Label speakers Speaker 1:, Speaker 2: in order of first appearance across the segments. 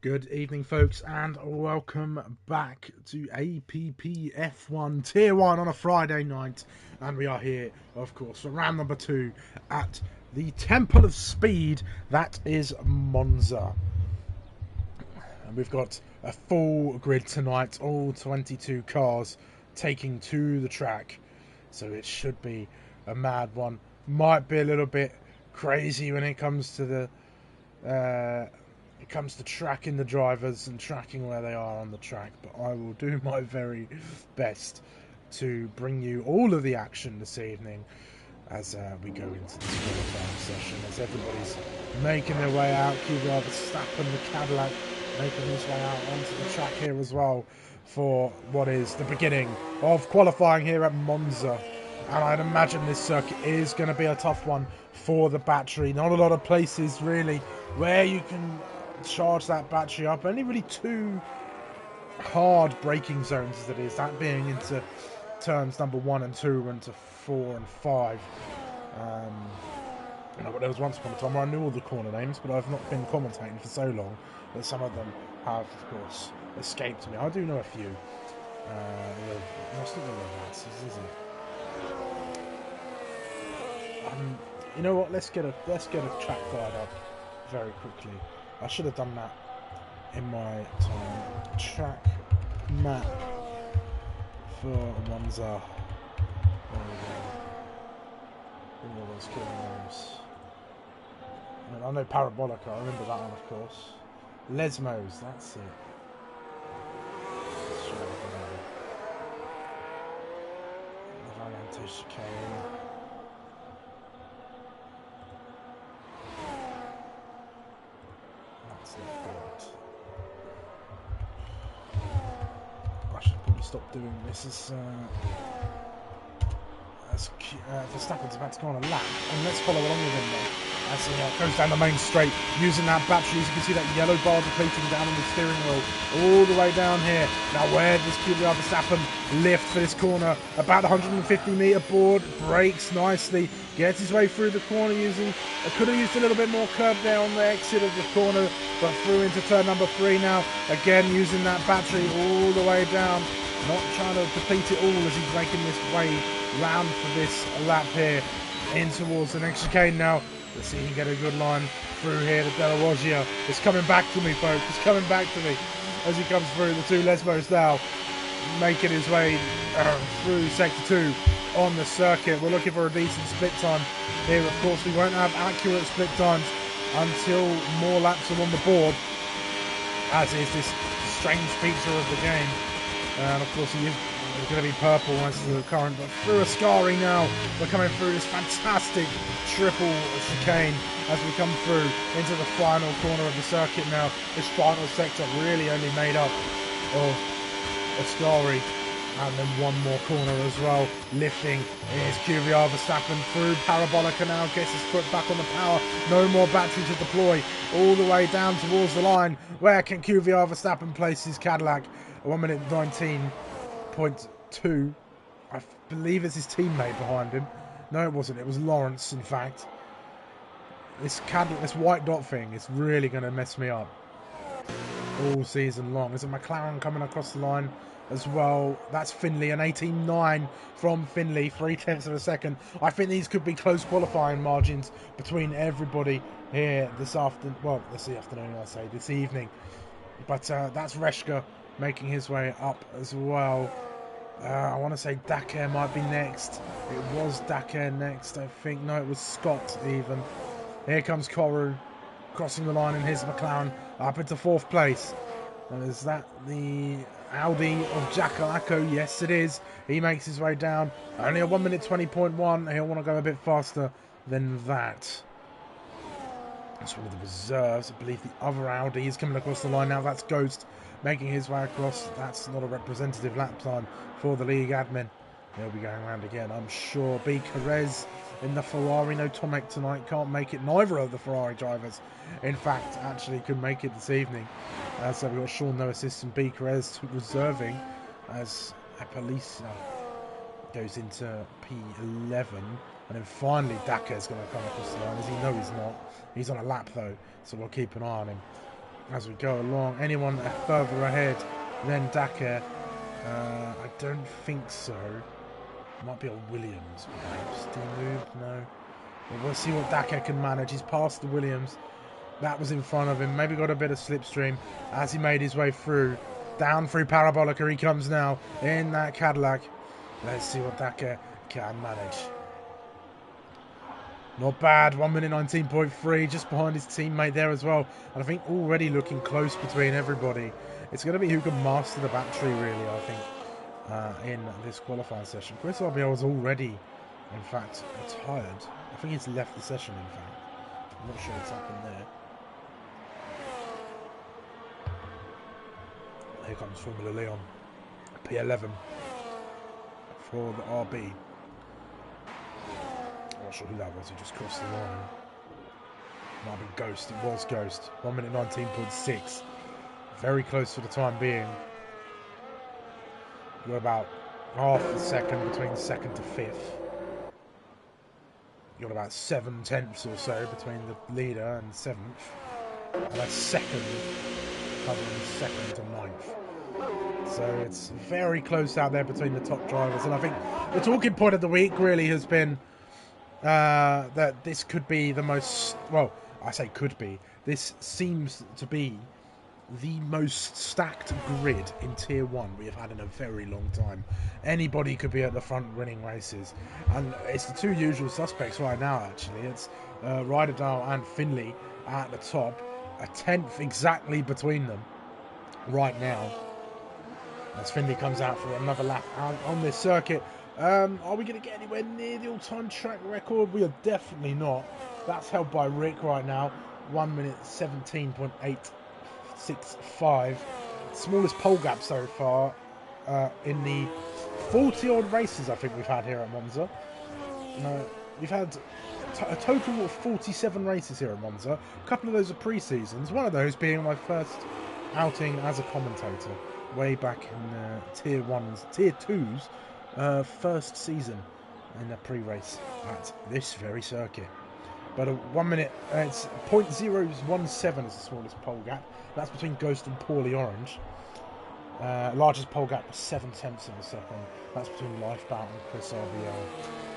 Speaker 1: Good evening, folks, and welcome back to APPF1 Tier 1 on a Friday night. And we are here, of course, for round number 2 at the Temple of Speed, that is Monza. And we've got a full grid tonight, all 22 cars taking to the track. So it should be a mad one. Might be a little bit crazy when it comes to the... tracking the drivers and tracking where they are on the track, but I will do my very best to bring you all of the action this evening as we go into this qualifying session, as everybody's making their way out. QVR Verstappen, the Cadillac, making his way out onto the track here as well for what is the beginning of qualifying here at Monza. And I'd imagine this circuit is going to be a tough one for the battery. Not a lot of places really where you can charge that battery up. Only really two hard braking zones as it is, that being into turns number 1 and 2 and to 4 and 5. There was once upon a time where I knew all the corner names, but I've not been commentating for so long that some of them have, of course, escaped me. I do know a few. Most of them are Nazis, isn't it? You know what? Let's get a track guide up very quickly. I should have done that in my time. Track map for Monza. There we go. Bring all those killer names. I know Parabolica, I remember that one, of course. Lesmos, that's it. Variante chicane. I should probably stop doing this as Verstappen's about to go on a lap, and let's follow along with him then as he goes down the main straight using that battery. As you can see, that yellow bar depleting down on the steering wheel all the way down here. Now where does Verstappen lift for this corner? About 150 metre board, brakes nicely, gets his way through the corner using, could have used a little bit more curb there on the exit of the corner, but through into turn number 3 now, again using that battery all the way down, not trying to deplete it all as he's making this way round for this lap here in towards the next chicane now. Let's see if he can get a good line through here to Della Roggia. It's coming back to me, folks. It's coming back to me as he comes through. The two Lesmos now making his way through Sector 2 on the circuit. We're looking for a decent split time here. Of course, we won't have accurate split times until more laps are on the board, as is this strange feature of the game. And of course, he's going to be purple as the current, but through Ascari now, we're coming through this fantastic triple chicane as we come through into the final corner of the circuit now. This final sector really only made up of Ascari, and then one more corner as well. Lifting is QVR Verstappen through Parabolica now, gets his foot back on the power, no more battery to deploy, all the way down towards the line. Where can QVR Verstappen place his Cadillac? 1 minute 19.2. I believe it's his teammate behind him. No, it wasn't. It was Lawrence, in fact. This Cadillac, this white dot thing is really going to mess me up all season long. There's a McLaren coming across the line as well. That's Finley, an 18.9 from Finley, 0.3 of a second. I think these could be close qualifying margins between everybody here this afternoon. Well, this afternoon, I say, this evening. But that's Reshka making his way up as well. I want to say Dakar might be next. It was Dakar next, I think. No, it was Scott even. Here comes Koru crossing the line in his McLaren up into 4th place. And is that the Audi of Jackalacco? Yes, it is. He makes his way down. Only a 1 minute 20.1. He'll want to go a bit faster than that. That's one of the reserves. I believe the other Audi is coming across the line now. That's Ghost making his way across. That's not a representative lap time for the league admin. He'll be going around again, I'm sure. B. Carez in the Ferrari. No Tomek tonight. Can't make it. Neither of the Ferrari drivers, in fact, actually could make it this evening. So we've got Sean No Assist and B. Carez reserving as Apalicia goes into P11. And then finally Dakar's going to come across the line, as he knows he's not. He's on a lap though, so we'll keep an eye on him. as we go along. Anyone further ahead than Dakar? I don't think so. Might be a Williams, perhaps. Did he move? No. But we'll see what Dakar can manage. He's past the Williams. That was in front of him. Maybe got a bit of slipstream as he made his way through. Down through Parabolica he comes now in that Cadillac. Let's see what Dakar can manage. Not bad. 1 minute 19.3, just behind his teammate there as well. And I think already looking close between everybody. It's going to be who can master the battery, really, I think, in this qualifying session. Chris RBL was already, in fact, retired. I think he's left the session, in fact. I'm not sure what's happened there. Here comes Formula Leon. P11 for the RB. I'm not sure who that was, he just crossed the line. Might have been Ghost, it was Ghost. 1 minute 19.6. Very close for the time being. You've got about half a second between second to fifth. You've got about 7/10 or so between the leader and seventh. And a second covering second to ninth. So it's very close out there between the top drivers. And I think the talking point of the week really has been that this could be the most, well, I say could be, this seems to be the most stacked grid in Tier 1 we have had in a very long time. Anybody could be at the front winning races. And it's the two usual suspects right now, actually. It's Ryderdale and Finley at the top. A 10th exactly between them right now. As Finley comes out for another lap on this circuit. Are we going to get anywhere near the all-time track record? We are definitely not. That's held by Rick right now. 1 minute 17.865. Smallest pole gap so far in the 40-odd races I think we've had here at Monza. We've had a total of 47 races here at Monza. A couple of those are pre-seasons. One of those being my first outing as a commentator. Way back in Tier 2's first season in a pre-race at this very circuit. But 1 minute, it's 0.017 is the smallest pole gap. That's between Ghost and Paulie Orange. Largest pole gap was 7/10 of a second. That's between Lifebound and Chris RBL,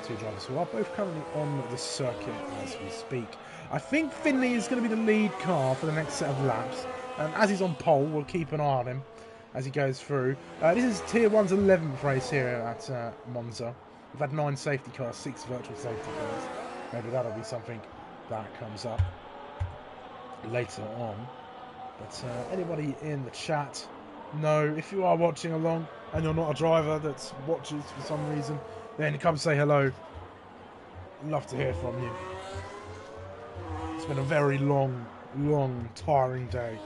Speaker 1: two drivers who are both currently on the circuit as we speak. I think Finley is going to be the lead car for the next set of laps. And as he's on pole, we'll keep an eye on him as he goes through. This is Tier 1's 11th race here at Monza. We've had 9 safety cars, 6 virtual safety cars. Maybe that'll be something that comes up later on. But anybody in the chat, no, if you are watching along and you're not a driver that watches for some reason, then come say hello. Love to hear from you. It's been a very long, tiring day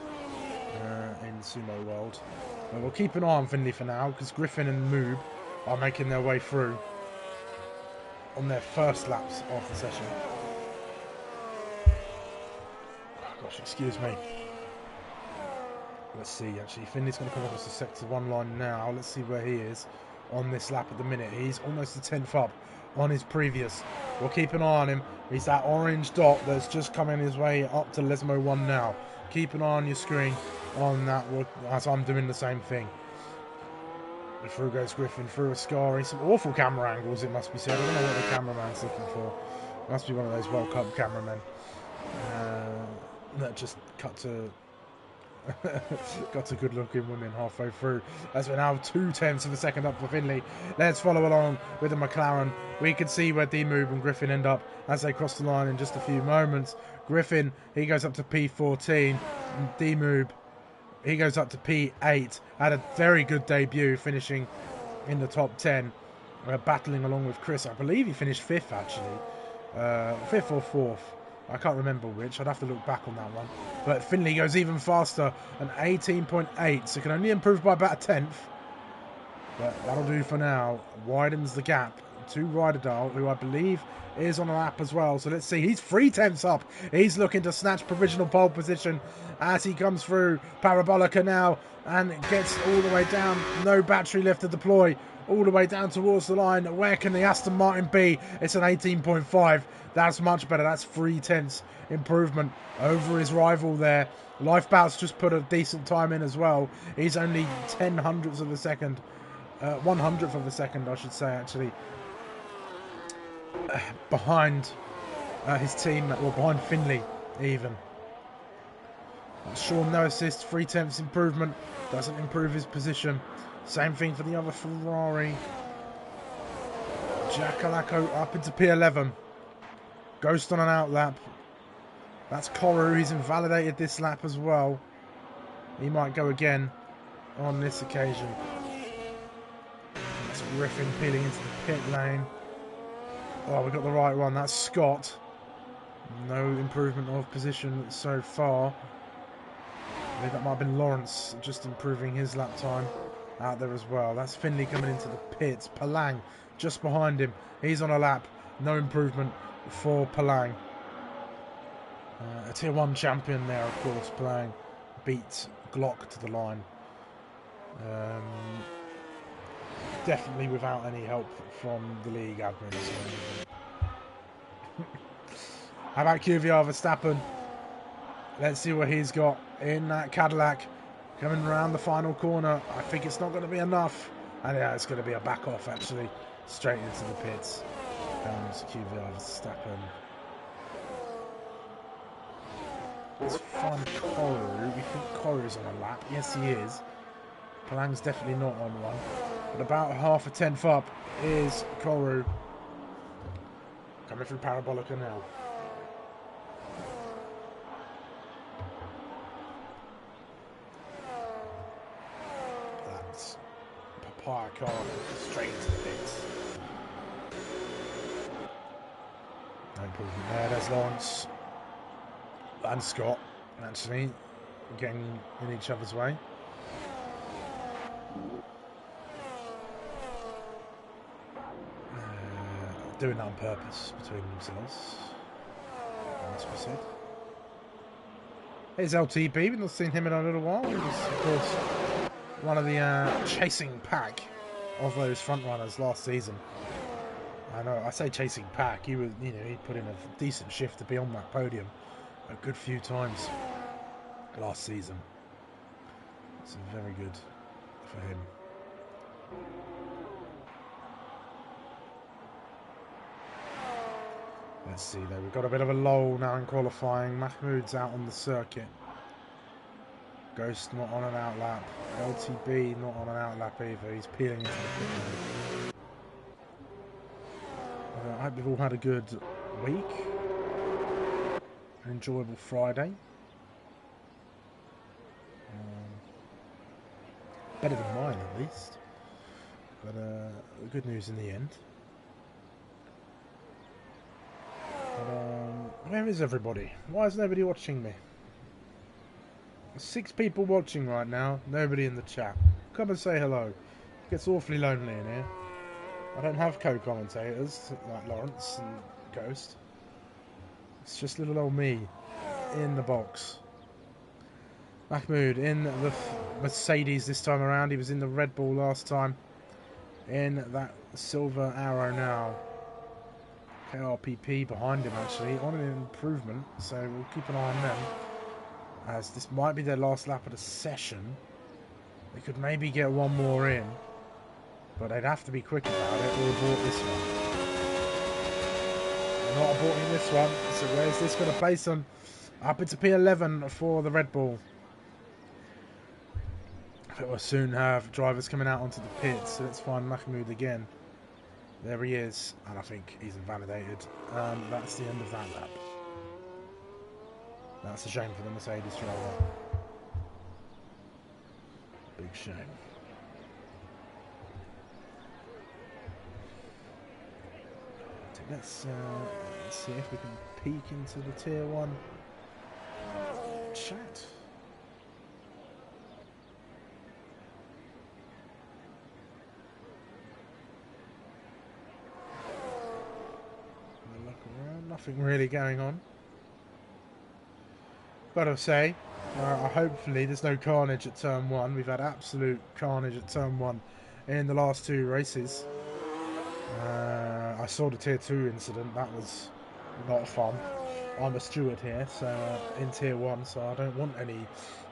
Speaker 1: in Sumo World. But we'll keep an eye on Finley for now, because Griffin and Moob are making their way through on their first laps of the session. Oh, gosh, excuse me. Let's see, actually. Finley's going to come across the sector 1 line now. Let's see where he is on this lap at the minute. He's almost a 10th up on his previous. We'll keep an eye on him. He's that orange dot that's just coming his way up to Lesmo 1 now. Keep an eye on your screen on that as I'm doing the same thing. Through goes Griffin, through Ascari. Some awful camera angles, it must be said. I don't know what the cameraman's looking for. Must be one of those World Cup cameramen that just cut to good looking women halfway through. As we're now 0.2 of a second up for Finley. Let's follow along with the McLaren. We can see where D-Move and Griffin end up as they cross the line in just a few moments. Griffin, he goes up to P14. D-Move, he goes up to P8. Had a very good debut, finishing in the top 10. Battling along with Chris. I believe he finished 5th, actually. 5th or 4th. I can't remember which. I'd have to look back on that one. But Finley goes even faster. An 18.8. So can only improve by about a 10th. But that'll do for now. Widens the gap to Ryderdale, who I believe is on a lap as well. So let's see. He's 3/10 up. He's looking to snatch provisional pole position as he comes through Parabolica now and gets all the way down. No battery left to deploy. All the way down towards the line. Where can the Aston Martin be? It's an 18.5. That's much better. That's 3/10 improvement over his rival there. Lifebout's just put a decent time in as well. He's only 0.1 of a second. 100th of a second, I should say, actually. Behind his team, or behind Finley, even. Sean, no assist. 3/10 improvement. Doesn't improve his position. Same thing for the other Ferrari. Giacalacco up into P11. Ghost on an outlap. That's Koru. He's invalidated this lap as well. He might go again on this occasion. That's Griffin peeling into the pit lane. Oh, we got the right one. That's Scott. No improvement of position so far. I believe that might have been Lawrence just improving his lap time out there as well. That's Finley coming into the pits. Palang just behind him. He's on a lap. No improvement for Palang. A tier 1 champion there, of course. Palang beat Glock to the line. Definitely without any help from the league admins. How about QVR Verstappen? Let's see what he's got in that Cadillac. Coming around the final corner. I think it's not going to be enough. And yeah, it's going to be a back off, actually. Straight into the pits. Comes QVR Verstappen. Let's find Koru. We think Koru's on a lap. Yes, he is. Palang's definitely not on one. But about half a 10th up is Koru. Coming through Parabolica now. That's Papaya car straight into the pits. No improvement there. There's Lawrence and Scott, actually, getting in each other's way. Doing that on purpose between themselves. As we said. Here's LTB. We've not seen him in a little while. He was, of course, one of the chasing pack of those front runners last season. I know. I say chasing pack. He was, he put in a decent shift to be on that podium a good few times last season. So very good for him. Let's see though, we've got a bit of a lull now in qualifying. Mahmoud's out on the circuit. Ghost not on an outlap. LTB not on an outlap either. He's peeling into the pit. I hope you've all had a good week. An enjoyable Friday. Better than mine at least. But good news in the end. Where is everybody? Why is nobody watching me? 6 people watching right now, nobody in the chat. Come and say hello. It gets awfully lonely in here. I don't have co-commentators like Lawrence and Ghost. It's just little old me in the box. Mahmoud in the Mercedes this time around. He was in the Red Bull last time. In that silver Arrow now. KRPP behind him actually, on an improvement, so we'll keep an eye on them, as this might be their last lap of the session. They could maybe get one more in, but they'd have to be quick about it or abort this one. They're not aborting this one, so where's this going to place them? Up into P11 for the Red Bull. It will soon have drivers coming out onto the pits, so let's find Mahmoud again. There he is, and I think he's invalidated. That's the end of that lap. That's a shame for the Mercedes driver. Big shame. Let's see if we can peek into the tier 1 chat. nothing really going on. Gotta say, hopefully there's no carnage at turn 1. We've had absolute carnage at turn 1 in the last 2 races. I saw the tier 2 incident. That was not fun. I'm a steward here, so in tier 1, so I don't want any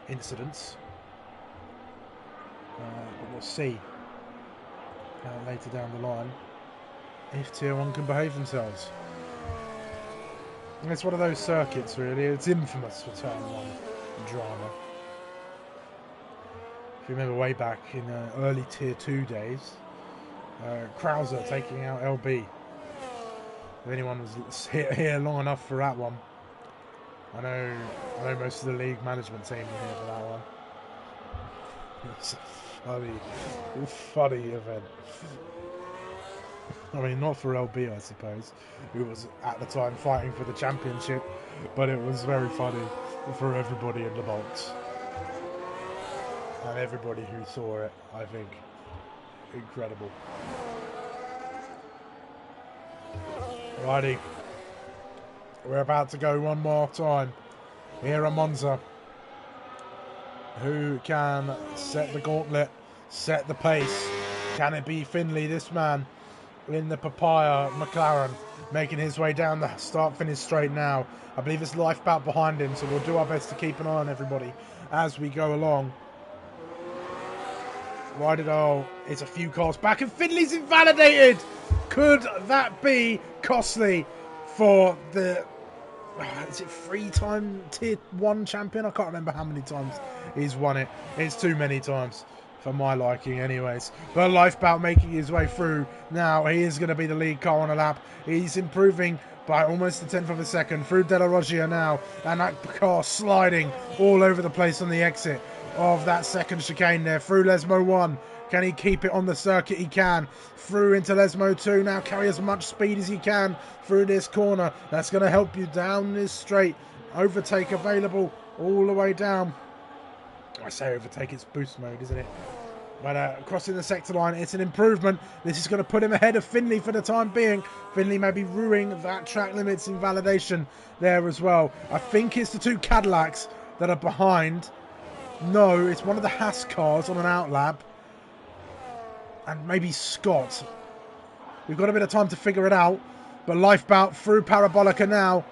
Speaker 1: incidents. But we'll see later down the line if tier 1 can behave themselves. And it's one of those circuits, really. It's infamous for turn 1 drama. If you remember way back in early tier 2 days, Krauser taking out LB. If anyone was here long enough for that one, I know most of the league management team were here for that one. It's a funny event. I mean, not for LB, I suppose, who was at the time fighting for the championship, but it was very funny for everybody in the box. And everybody who saw it, I think, incredible. Righty. We're about to go one more time here at Monza. Who can set the gauntlet, set the pace? Can it be Finley, this man in the papaya McLaren, making his way down the start-finish straight now? I believe it's Lifeboat behind him, so we'll do our best to keep an eye on everybody as we go along. Rydell is a few cars back, and Finley's invalidated. Could that be costly for the... is it 3-time tier 1 champion? I can't remember how many times he's won it. It's too many times for my liking anyways. But Lifeboat making his way through now. He is going to be the lead car on a lap. He's improving by almost a tenth of a second through De La Roggia now, and that car sliding all over the place on the exit of that second chicane there. Through Lesmo 1. Can he keep it on the circuit? He can. Through into Lesmo 2. Now carry as much speed as he can through this corner. That's going to help you down this straight. Overtake available all the way down. I say overtake, it's boost mode, isn't it? But crossing the sector line, it's an improvement. This is going to put him ahead of Finley for the time being. Finley may be ruining that track limits invalidation there as well. I think it's the 2 Cadillacs that are behind. No, it's one of the Haas cars on an outlap. And maybe Scott. We've got a bit of time to figure it out. But Lifeboat through Parabolica now.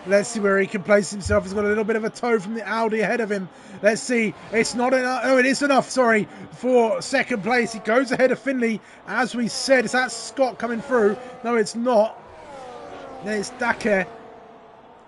Speaker 1: Let's see where he can place himself. He's got a little bit of a tow from the Audi ahead of him. Let's see. It's not enough. Oh, it is enough, sorry, for second place. He goes ahead of Finley. As we said, is that Scott coming through? No, it's not. There's Dake.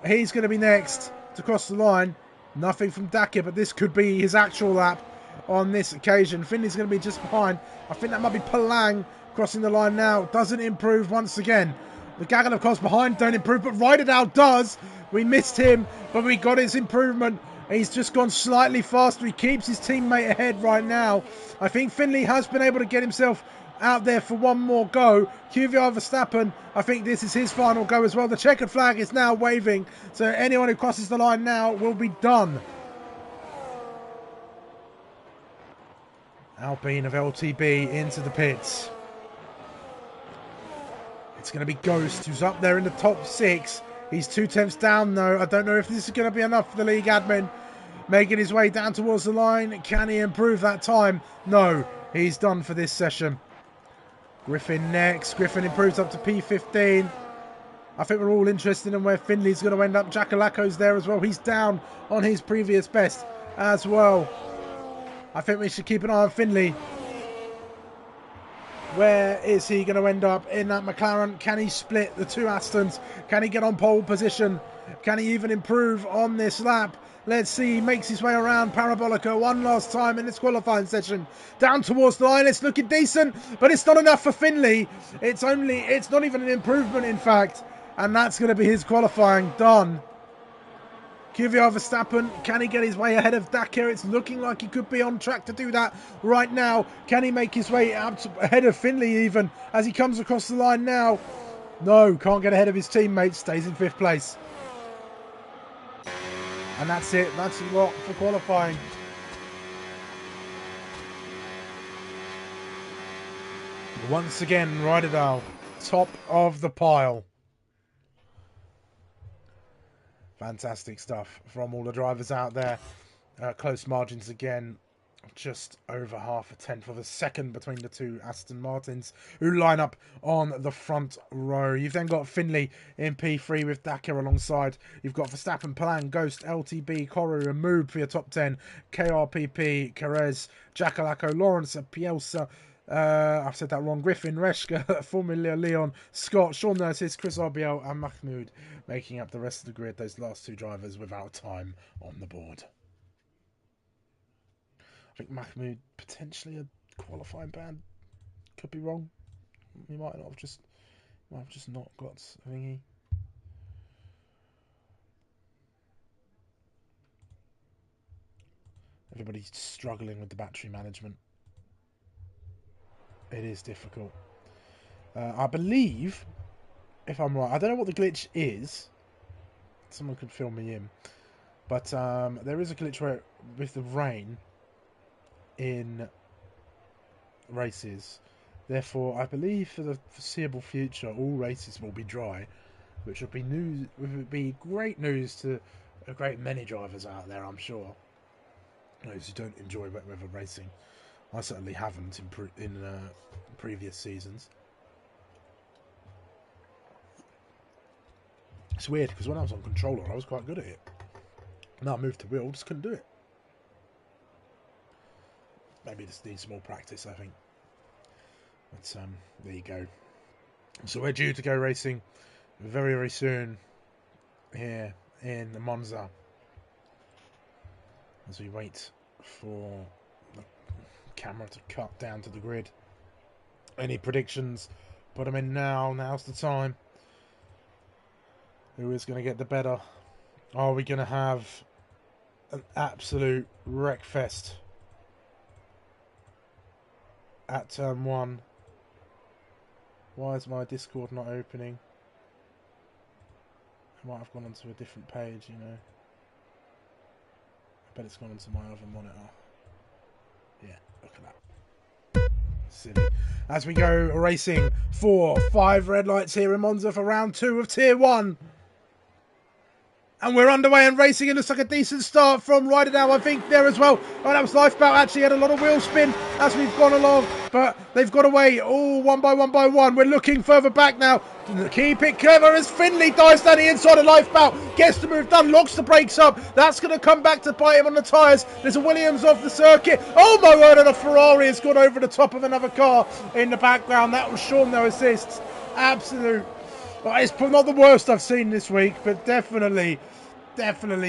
Speaker 1: He's going to be next to cross the line. Nothing from Dake, but this could be his actual lap on this occasion. Finley's going to be just behind. I think that might be Palang crossing the line now. Doesn't improve once again. The Gaggle, of course, behind don't improve, but Rydell does. We missed him, but we got his improvement. He's just gone slightly faster. He keeps his teammate ahead right now. I think Finley has been able to get himself out there for one more go. Kvyat Verstappen, I think this is his final go as well. The checkered flag is now waving, so anyone who crosses the line now will be done. Alpine of LTB into the pits. It's going to be Ghost, who's up there in the top 6. He's 2 tenths down, though. I don't know if this is going to be enough for the league admin. Making his way down towards the line. Can he improve that time? No, he's done for this session. Griffin next. Griffin improves up to P15. I think we're all interested in where Finley's going to end up. Jacalaco's there as well. He's down on his previous best as well. I think we should keep an eye on Finley. Where is he going to end up in that McLaren? Can he split the 2 Astons? Can he get on pole position? Can he even improve on this lap? Let's see. He makes his way around Parabolica one last time in this qualifying session. Down towards the line. It's looking decent, but it's not enough for Finley. It's not even an improvement, in fact. And that's going to be his qualifying done. Kvyat Verstappen, can he get his way ahead of Dakar? It's looking like he could be on track to do that right now. Can he make his way ahead of Finley even as he comes across the line now? No, can't get ahead of his teammates. Stays in 5th place. And that's it. That's a lot for qualifying. Once again, Rydell, top of the pile. Fantastic stuff from all the drivers out there. Close margins again. Just over half a tenth of a second between the two Aston Martins who line up on the front row. You've then got Finley in P3 with Dakar alongside. You've got Verstappen, Palang, Ghost, LTB, Koru and Moob for your top 10. KRPP, Perez, Jackalacco, Lawrence, Pielsa, I've said that wrong, Griffin, Reshka, Formula Leon, Scott, Sean Nurses, Chris RBL and Mahmoud making up the rest of the grid. Those last two drivers without time on the board. I think Mahmoud potentially a qualifying ban. Could be wrong. He might have just not got a thingy. Everybody's struggling with the battery management. It is difficult. I believe, if I'm right, I don't know what the glitch is. Someone could fill me in. But there is a glitch where, with the rain in races, therefore I believe for the foreseeable future all races will be dry, which would be great news to a great many drivers out there, I'm sure, those who don't enjoy wet weather racing. I certainly haven't in previous seasons. It's weird because when I was on controller I was quite good at it. Now I moved to wheel, just couldn't do it. Maybe just needs more practice, I think. But there you go. So we're due to go racing very, very soon here in Monza as we wait for the camera to cut down to the grid. Any predictions? Put them in now. Now's the time. Who is going to get the better? Are we going to have an absolute wreckfest at turn 1? Why is my Discord not opening? I might have gone onto a different page, you know. I bet it's gone onto my other monitor. Yeah, look at that. Silly. As we go racing 4, 5 red lights here in Monza for round 2 of Tier 1. And we're underway and racing. It looks like a decent start from Ryder now, I think, there as well. Oh, that was Lifeboat. Actually had a lot of wheel spin as we've gone along. But they've got away. Oh, one by one. We're looking further back now. Keep it clever as Finley dives down the inside of Lifeboat. Gets the move done. Locks the brakes up. That's going to come back to bite him on the tyres. There's a Williams off the circuit. Oh, my word. And a Ferrari has gone over the top of another car in the background. That was Sean, no assists. Absolute. Well, it's not the worst I've seen this week, but definitely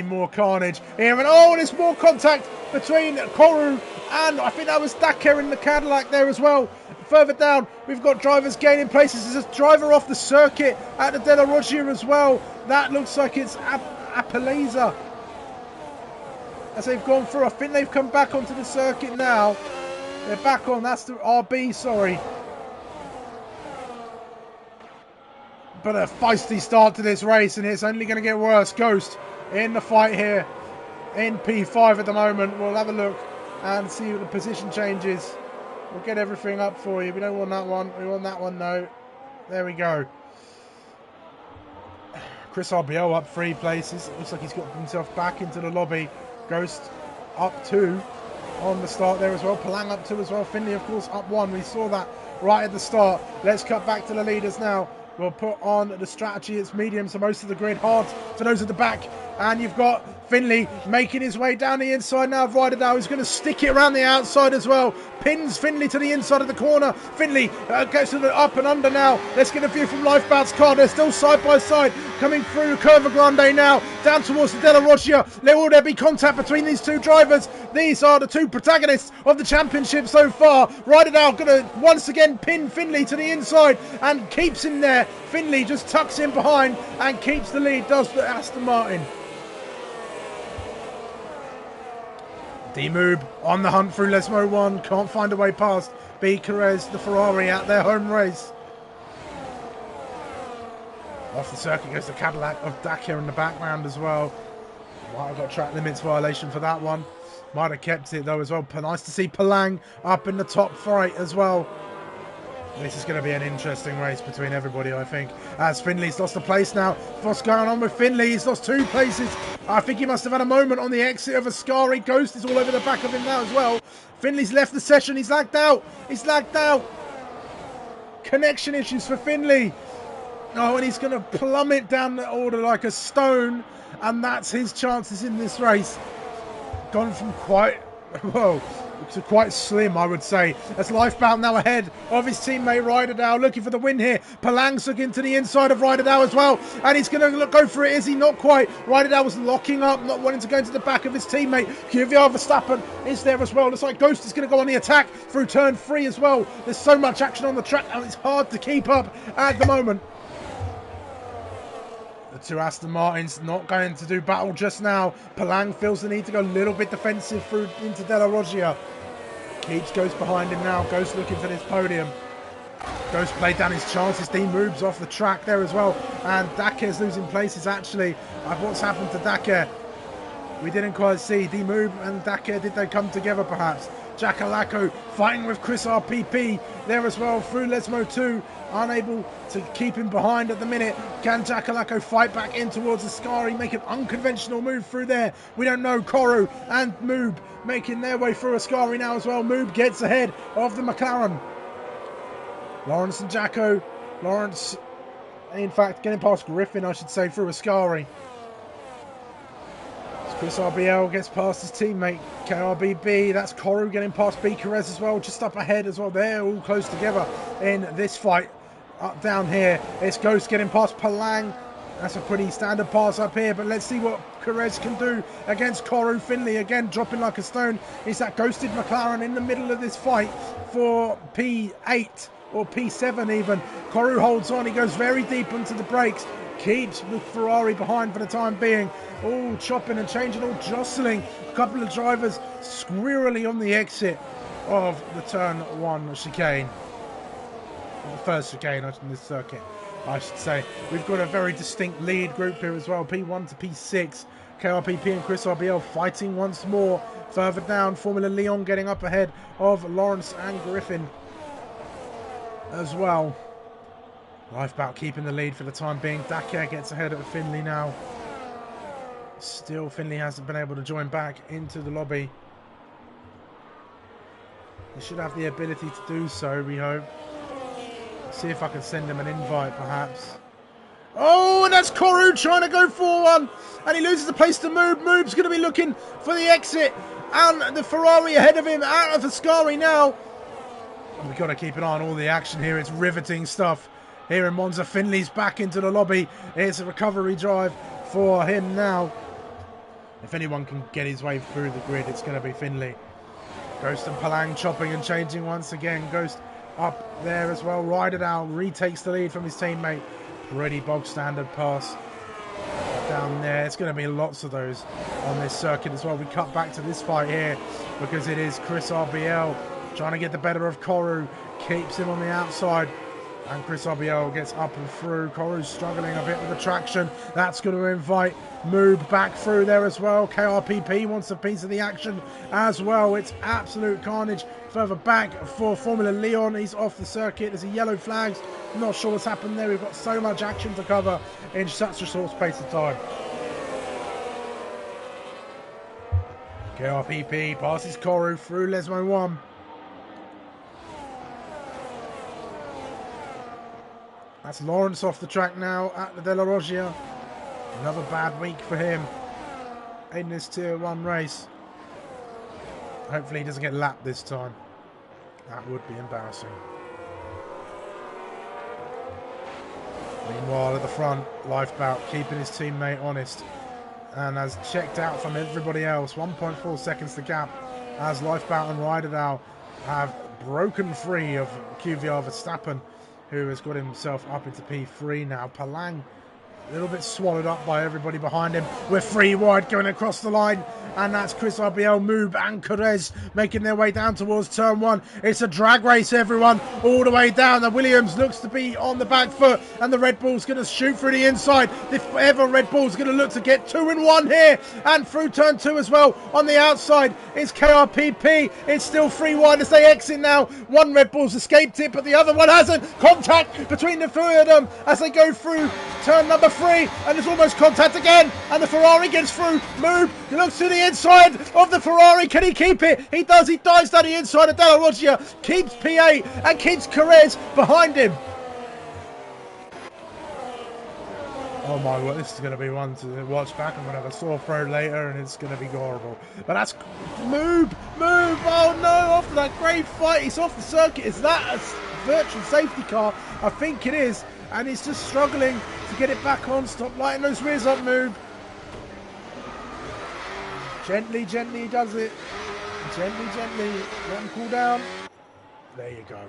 Speaker 1: more carnage here. And oh, there's more contact between Koru and I think that was Dakar in the Cadillac there as well. Further down, we've got drivers gaining places. There's a driver off the circuit at the Della Roggia as well. That looks like it's Appaleza. As they've gone through, I think they've come back onto the circuit now. They're back on. That's the RB, sorry. But a feisty start to this race, and it's only going to get worse. Ghost in the fight here in P5 at the moment. We'll have a look and see what the position changes. We'll get everything up for you. We don't want that one. We want that one, no. There we go. Chris RBL up 3 places. Looks like he's got himself back into the lobby. Ghost up 2 on the start there as well. Palang up 2 as well. Finley, of course, up 1. We saw that right at the start. Let's cut back to the leaders now. We'll put on the strategy. It's medium, so most of the grid hard to those at the back. And you've got Finley making his way down the inside now of Ryder now. He's going to stick it around the outside as well. Pins Finley to the inside of the corner. Finley goes to the up and under now. Let's get a view from Lifeboat's car. They're still side by side. Coming through Curva Grande now. Down towards the Della Roggia. Will there be contact between these two drivers? These are the two protagonists of the championship so far. Ryder now going to once again pin Finley to the inside and keeps him there. Finley just tucks in behind and keeps the lead. Does the Aston Martin. D-Moob on the hunt through Lesmo 1. Can't find a way past B. Perez, the Ferrari at their home race. Off the circuit goes the Cadillac of Dakar in the background as well. Might have got track limits violation for that one. Might have kept it though as well. Nice to see Palang up in the top right as well. This is going to be an interesting race between everybody, I think. As Finley's lost a place now. What's going on with Finley? He's lost 2 places. I think he must have had a moment on the exit of Ascari. Ghost is all over the back of him now as well. Finley's left the session. He's lagged out. He's lagged out. Connection issues for Finley. Oh, and he's going to plummet down the order like a stone. And that's his chances in this race. Gone from quite... Whoa. To quite slim, I would say. As Lifebound now ahead of his teammate Ryderdow, looking for the win here. Palang's looking to the inside of Ryderdow as well, and he's going to go for it. Is he? Not quite. Ryderdow was locking up, not wanting to go into the back of his teammate. Kvyat Verstappen is there as well. Looks like Ghost is going to go on the attack through turn 3 as well. There's so much action on the track, and it's hard to keep up at the moment. The 2 Aston Martins not going to do battle just now. Palang feels the need to go a little bit defensive through into Della Roggia. Keeps Ghost behind him now. Ghost looking for this podium. Ghost played down his chances. D moves off the track there as well. And Daker's losing places actually. What's happened to Daker? We didn't quite see. D move and Daker, did they come together perhaps? Jakalako fighting with Chris RPP there as well through Lesmo 2. Unable to keep him behind at the minute. Can Jakalako fight back in towards Ascari, make an unconventional move through there? We don't know. Koru and Moob making their way through Ascari now as well. Moob gets ahead of the McLaren. Lawrence and Jacko. Lawrence, in fact, getting past Griffin, I should say, through Ascari. Chris RBL gets past his teammate KRBB. That's Koru getting past Bekerez as well, just up ahead as well. They're all close together in this fight. Up down here, it's Ghost getting past Palang. That's a pretty standard pass up here, but let's see what Perez can do against Koru. Finley again dropping like a stone. Is that Ghosted McLaren in the middle of this fight for P8 or P7 even. Koru holds on, he goes very deep into the brakes. Keeps the Ferrari behind for the time being. All chopping and changing, all jostling. A couple of drivers squirrely on the exit of the turn 1 chicane. The first chicane in this circuit, I should say. We've got a very distinct lead group here as well. P1 to P6. KRPP and Chris RBL fighting once more. Further down, Formula Leon getting up ahead of Lawrence and Griffin as well. Lifebout keeping the lead for the time being. Daker gets ahead of Finley now. Still, Finley hasn't been able to join back into the lobby. He should have the ability to do so, we hope. See if I can send him an invite, perhaps. Oh, and that's Koru trying to go for one. And he loses the place to Moob. Moob's going to be looking for the exit. And the Ferrari ahead of him, out of Ascari now. And we've got to keep an eye on all the action here. It's riveting stuff. Here in Monza, Finley's back into the lobby. It's a recovery drive for him now. If anyone can get his way through the grid, it's going to be Finley. Ghost and Palang chopping and changing once again. Ghost up there as well. Ryderdow retakes the lead from his teammate. Pretty bog standard pass down there. It's going to be lots of those on this circuit as well. We cut back to this fight here because it is Chris RBL trying to get the better of Koru. Keeps him on the outside. And Chris RBL gets up and through. Koru's struggling a bit with the traction. That's going to invite Moob back through there as well. KRPP wants a piece of the action as well. It's absolute carnage further back for Formula Leon. He's off the circuit. There's a yellow flags. I'm not sure what's happened there. We've got so much action to cover in such a short space of time. KRPP passes Koru through Lesmo 1. That's Lawrence off the track now at the Della Roggia. Another bad week for him in this Tier 1 race. Hopefully he doesn't get lapped this time. That would be embarrassing. Meanwhile at the front, Lifebout keeping his teammate honest and has checked out from everybody else. 1.4 seconds to gap as Lifebout and Ryderdow have broken free of Kvyat Verstappen, who has got himself up into P3 now. Palang A little bit swallowed up by everybody behind him. We're free wide going across the line. And that's Chris RBL, Moob and Perez making their way down towards turn one. It's a drag race, everyone, all the way down. The Williams looks to be on the back foot, and the Red Bull's going to shoot through the inside. If ever Red Bull's going to look to get 2 in 1 here, and through turn 2 as well. On the outside, it's KRPP. It's still free wide as they exit now. One Red Bull's escaped it, but the other one hasn't. Contact between the three of them as they go through turn number 3, and there's almost contact again, and the Ferrari gets through. Moob looks to the inside of the Ferrari. Can he keep it? He does. He dives down the inside of Della Roggia, keeps PA and keeps Perez behind him. Oh my god, this is going to be one to watch back. I'm going to have a sore throat later and it's going to be horrible. But that's Moob! Oh no, after that great fight, he's off the circuit. Is that a virtual safety car? I think it is. And he's just struggling to get it back on. Stop lighting those rears up, Moob. Gently, gently he does it. Gently, gently. Let him cool down. There you go.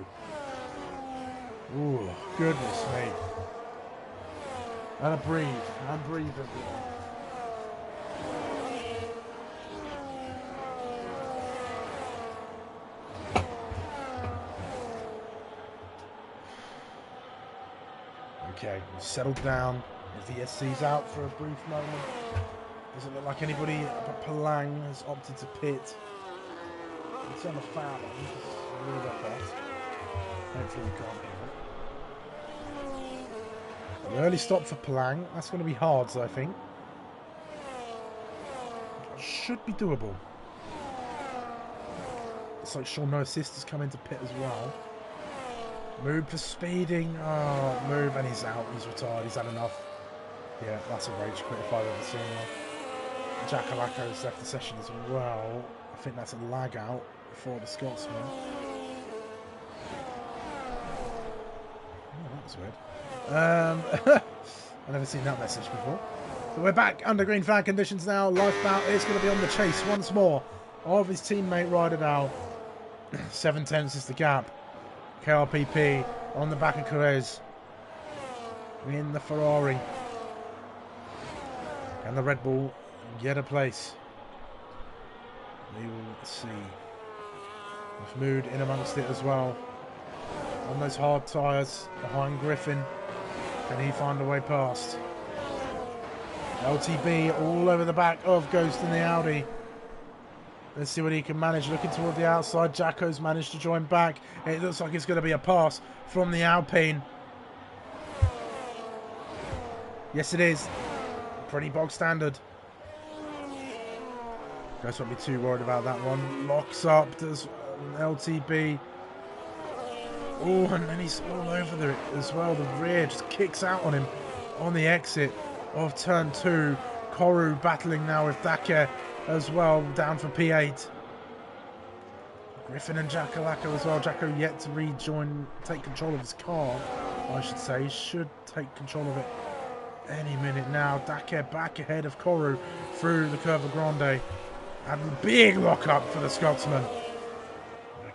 Speaker 1: Ooh, goodness me. And breathe. And breathe a bit. Okay, settled down. The VSC's out for a brief moment. Doesn't look like anybody but Palang has opted to pit. It's on the foul on. Just a little bit fast. Hopefully we can't hear it. An early stop for Palang. That's going to be hard, so I think. Should be doable. It's like Sean No Assist has come into pit as well. Move for speeding. Oh, move, and he's out. He's retired. He's had enough. Yeah, that's a rage quit if I've ever seen one. Jack Alacco has left the session as well. I think that's a lag out for the Scotsman. Oh, that was weird. I've never seen that message before. So we're back under green flag conditions now. Lifeboat is going to be on the chase once more of his teammate Ryder Dow. 7/10 is the gap. KRPP on the back of Perez in the Ferrari, and the Red Bull get a place. We will see. With Mood in amongst it as well. On those hard tyres behind Griffin. Can he find a way past? LTB all over the back of Ghost in the Audi. Let's see what he can manage. Looking toward the outside. Jacko's managed to join back. It looks like it's going to be a pass from the Alpine. Yes, it is. Pretty bog standard. Ghost won't be too worried about that one. Locks up. Does LTB. Oh, and then he's all over there as well. The rear just kicks out on him on the exit of turn 2. Koru battling now with Dake as well, down for P8. Griffin and Jackalacco as well. Jacko yet to take control of his car, I should say. He should take control of it any minute now. Dake back ahead of Koru through the Curva Grande. And a big lock up for the Scotsman.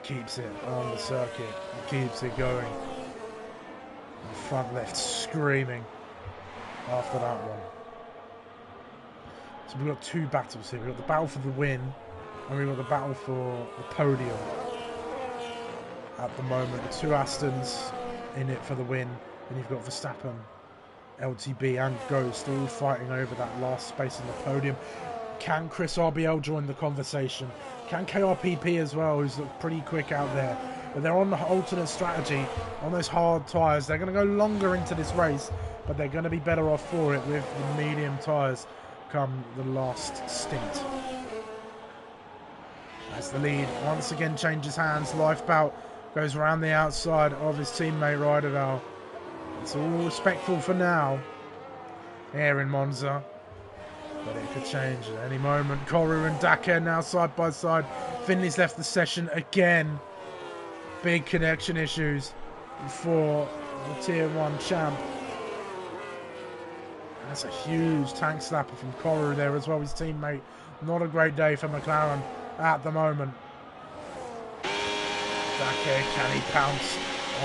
Speaker 1: Keeps it on the circuit, keeps it going. And front left screaming after that one. So we've got two battles here. We've got the battle for the win, and we've got the battle for the podium. At the moment, the two Astons in it for the win, and you've got Verstappen, LTB and Ghost all fighting over that last space on the podium. Can Chris RBL join the conversation? Can KRPP as well, who's looked pretty quick out there? But they're on the alternate strategy, on those hard tyres. They're going to go longer into this race, but they're going to be better off for it with the medium tyres come the last stint. As the lead once again changes hands, Lifebout goes around the outside of his teammate Ryder. It's all respectful for now here in Monza. But it could change at any moment. Koru and Dake now side by side. Finley's left the session again. Big connection issues for the Tier 1 champ. That's a huge tank slapper from Koru there as well. His teammate. Not a great day for McLaren at the moment. Dake, can he pounce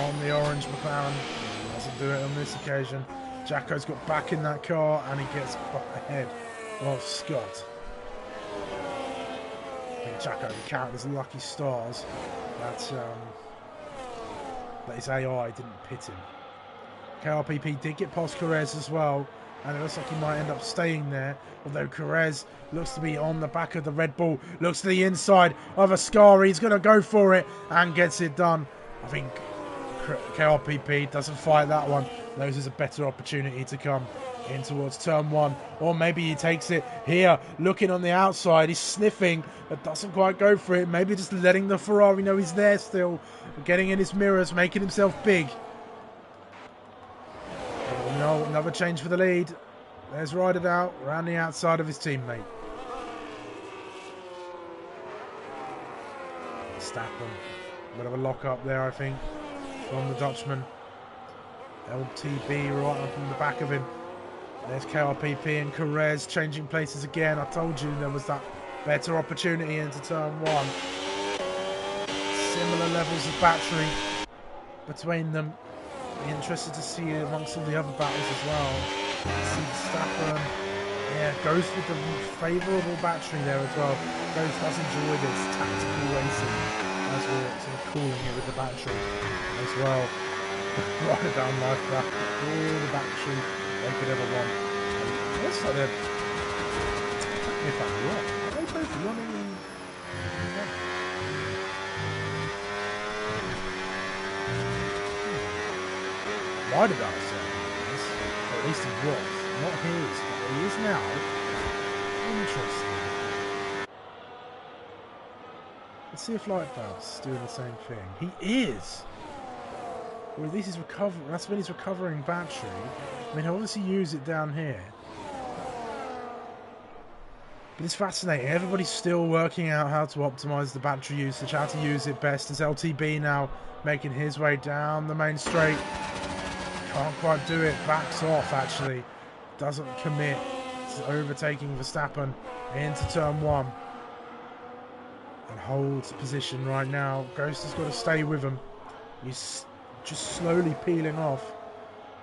Speaker 1: on the orange McLaren? He doesn't do it on this occasion. Jacko's got back in that car and he gets ahead of Scott. I think Jacko can count his lucky stars that his AI didn't pit him. KRPP did get past Perez as well, and it looks like he might end up staying there, although Perez looks to be on the back of the Red Bull, looks to the inside of Ascari. He's going to go for it and gets it done. I think KRPP doesn't fight that one, knows there's a better opportunity to come in towards turn one, or maybe he takes it here, looking on the outside. He's sniffing, but doesn't quite go for it. Maybe just letting the Ferrari know he's there still, getting in his mirrors, making himself big. Oh no, another change for the lead. There's Ryder out around the outside of his teammate. Stappen, bit of a lock up there, I think, from the Dutchman. LTB right up in the back of him. There's KRPP and Perez changing places again. I told you there was that better opportunity into turn one. Similar levels of battery between them. Be interested to see amongst all the other battles as well. See Stappen, yeah, Ghost with the favourable battery there as well. Ghost does enjoy this tactical racing, as we're sort of calling it, with the battery as well. Right down like that, all the battery they could ever want. And looks like they're, if I'm right, are they both running in? Ryder got this, or at least he was, not his, but he is now. Interesting. Let's see if Lightbout's doing the same thing. He is. Well, this is recovering. That's when he's recovering battery. I mean, he'll obviously use it down here. But it's fascinating. Everybody's still working out how to optimise the battery usage, how to use it best. As LTB now making his way down the main straight. Can't quite do it. Backs off, actually. Doesn't commit to overtaking Verstappen into turn one. And holds position right now. Ghost has got to stay with him. He's just slowly peeling off.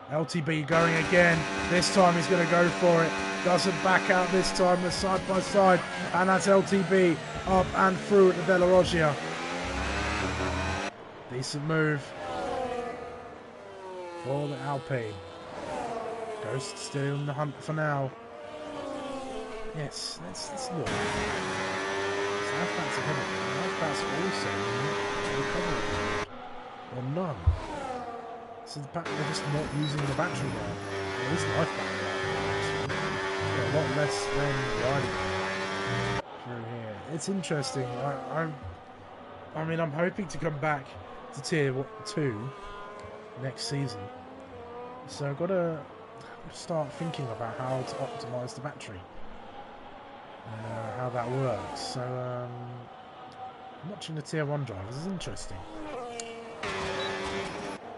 Speaker 1: LTB going again. This time he's going to go for it. Doesn't back out this time. They're side by side. And that's LTB up and through at the Della Roggia. Decent move for the Alpine. Ghost still in the hunt for now. Yes, let's look. Southback's ahead of him. Southback's also recovering. Or none. So they're just not using the battery now. At least Lifeback actually. Yeah, a lot less than riding through here. It's interesting. I mean, I'm hoping to come back to Tier 2 next season. So I've got to start thinking about how to optimise the battery. How that works. So watching the Tier 1 drivers is interesting.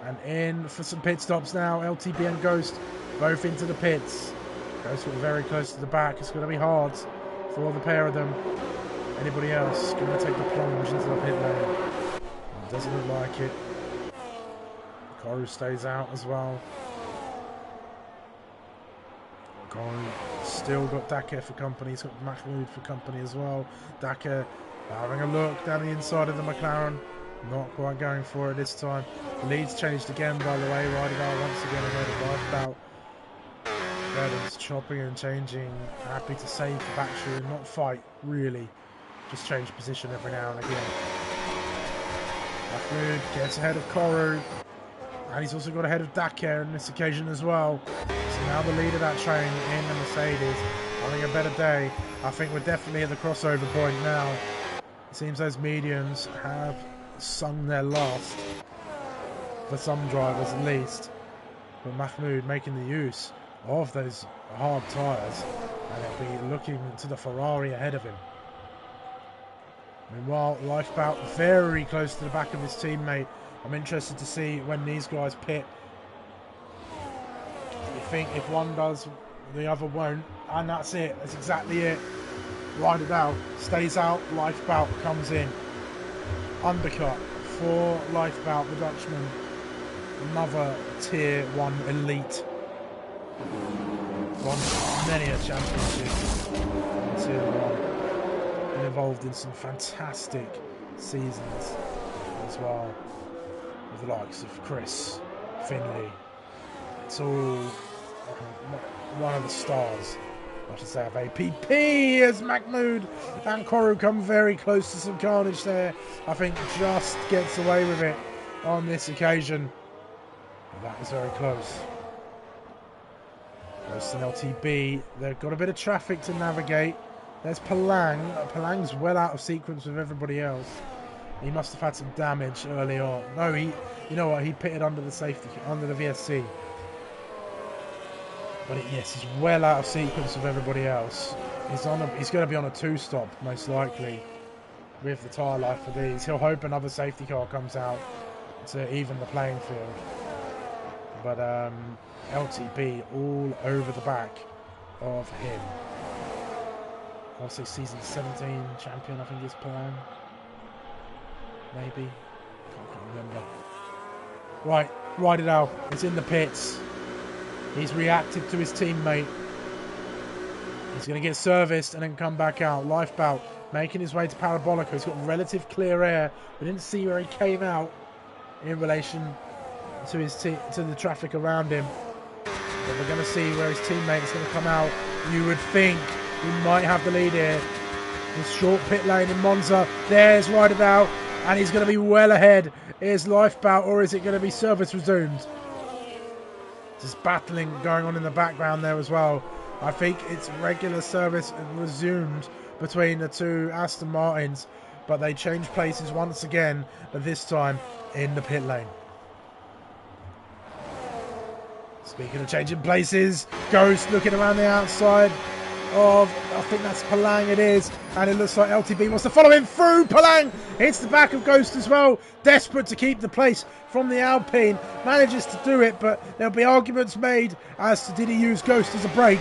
Speaker 1: And in for some pit stops now. LTB and Ghost both into the pits. Ghost got very close to the back. It's going to be hard for the pair of them. Anybody else going to take the plunge into the pit lane? It doesn't look like it. Koru stays out as well. Koru still got Daka for company. He's got Mahmoud for company as well. Daka having a look down the inside of the McLaren. Not quite going for it this time. The lead's changed again, by the way. Ryder once again ahead of Lifebout. Verdon's chopping and changing. Happy to save the battery and not fight, really. Just change position every now and again. Mahmoud gets ahead of Koru. And he's also got ahead of Dakar on this occasion as well. So now the lead of that train in the Mercedes having a better day. I think we're definitely at the crossover point now. It seems those mediums have sung their last, for some drivers at least. But Mahmoud making the use of those hard tyres, and he'll be looking to the Ferrari ahead of him. Meanwhile, Lifebout very close to the back of his teammate. I'm interested to see when these guys pit. You think if one does, the other won't, and that's it. That's exactly it. Ryder out, stays out, Lifebout comes in. Undercut for Lifebout, the Dutchman. Another Tier 1 elite Won many a championship. Been involved in some fantastic seasons as well, with the likes of Chris, Finley. It's all one of the stars, I should say, of APP, as Mahmoud and Koru come very close to some carnage there. I think just gets away with it on this occasion. That was very close. Ghost and LTB, they've got a bit of traffic to navigate. There's Palang. Palang's well out of sequence with everybody else. He must have had some damage early on. No, you know what? He pitted under the safety, under the VSC. But yes, he's well out of sequence with everybody else. He's going to be on a 2-stop most likely with the tyre life for these. He'll hope another safety car comes out to even the playing field. But LTB all over the back of him. I'll say season 17 champion, I think is Palang. Maybe. Can't remember. Right, ride it out. It's in the pits. He's reacted to his teammate. He's going to get serviced and then come back out. Lifeboat making his way to Parabolica. He's got relative clear air. We didn't see where he came out in relation to the traffic around him. But we're going to see where his teammate is going to come out. You would think he might have the lead here. This short pit lane in Monza. There's Rideabout. And he's going to be well ahead. Is Lifeboat, or is it going to be service resumed? There's battling going on in the background there as well. I think it's regular service resumed between the two Aston Martins, but they change places once again, but this time in the pit lane. Speaking of changing places, Ghost looking around the outside of, I think that's Palang it is, and it looks like LTB wants to follow him through. Palang hits the back of Ghost as well, desperate to keep the place from the Alpine, manages to do it, but there'll be arguments made as to did he use Ghost as a brake,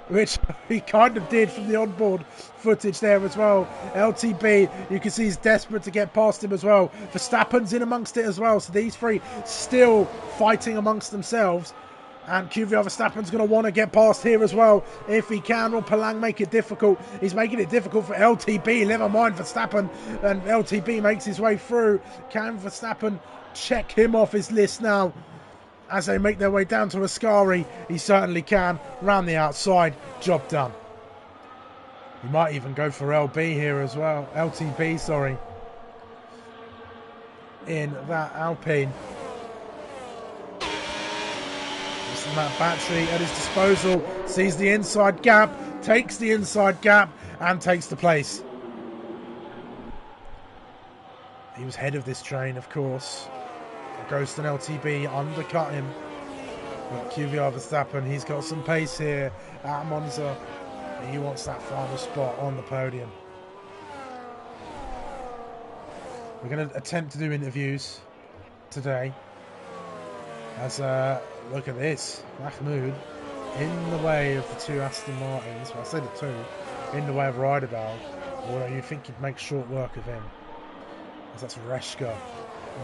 Speaker 1: which he kind of did from the onboard footage there as well. LTB, you can see he's desperate to get past him as well. Verstappen's in amongst it as well, so these three still fighting amongst themselves. And QVR Verstappen's going to want to get past here as well. If he can, will Palang make it difficult? He's making it difficult for LTB. Never mind Verstappen. And LTB makes his way through. Can Verstappen check him off his list now? As they make their way down to Ascari, he certainly can. Round the outside, job done. He might even go for LB here as well. LTB, sorry. In that Alpine. And that battery at his disposal, sees the inside gap, takes the inside gap and takes the place. He was head of this train, of course. Ghost and LTB undercut him, but QVR Verstappen, he's got some pace here at Monza. He wants that final spot on the podium. We're going to attempt to do interviews today. As look at this, Mahmoud in the way of the two Aston Martins. Well, I say the two in the way of Rideabout. Or you think you'd make short work of him? As that's Reshka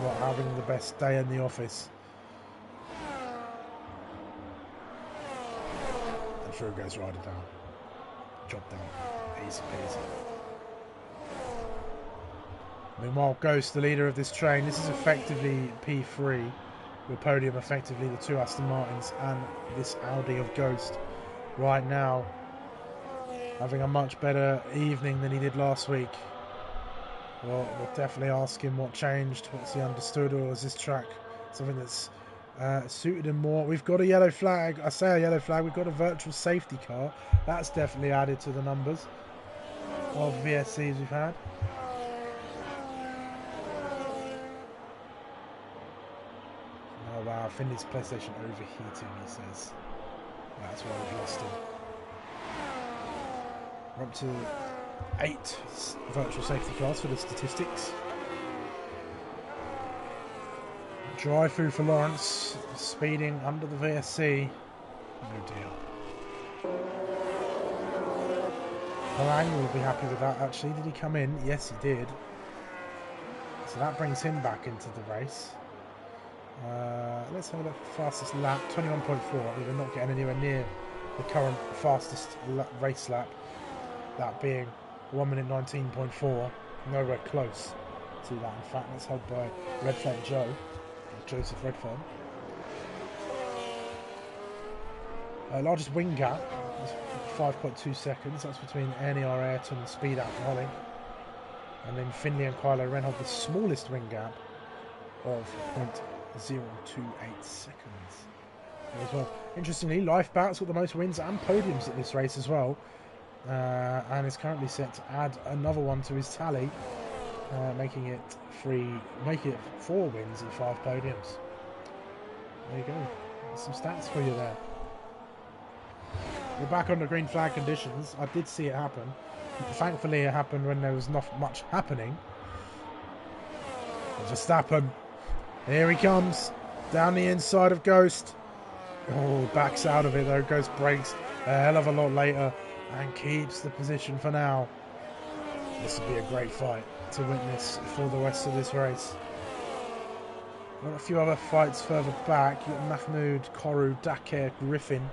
Speaker 1: not having the best day in the office. And through goes Rideabout. Job done, easy peasy. Meanwhile, Ghost, the leader of this train. This is effectively P3. With podium effectively the two Aston Martins and this Audi of Ghost right now having a much better evening than he did last week. Well, we'll definitely ask him what changed, what's he understood, or is this track something that's suited him more. We've got a yellow flag. I say a yellow flag, we've got a virtual safety car. That's definitely added to the numbers of VSCs we've had. Oh wow, Finley's PlayStation overheating, he says. That's why we've lost him. We're up to 8 virtual safety cars for the statistics. Drive through for Lawrence, speeding under the VSC. No deal. Palang will be happy with that actually. Did he come in? Yes, he did. So that brings him back into the race. Let's have a look at the fastest lap, 21.4. We're not getting anywhere near the current fastest race lap, that being 1 minute 19.4. Nowhere close to that. In fact, that's held by Redfern Joe, Joseph Redfern. Largest wing gap is 5.2 seconds. That's between Ernie R. Ayrton and Speed Out Molly. And then Finley and Kylo Ren hold the smallest wing gap of 0.028 seconds as well. Interestingly, Lifeboat's got the most wins and podiums at this race as well, and is currently set to add another one to his tally, making it 4 wins and 5 podiums. There you go. There's some stats for you there. We're back on the green flag conditions. I did see it happen. Thankfully, it happened when there was not much happening. Verstappen. Here he comes. Down the inside of Ghost. Oh, backs out of it though. Ghost brakes a hell of a lot later and keeps the position for now. This will be a great fight to witness for the rest of this race. Got a few other fights further back. You've got Mahmoud, Koru, Dakar, Griffin.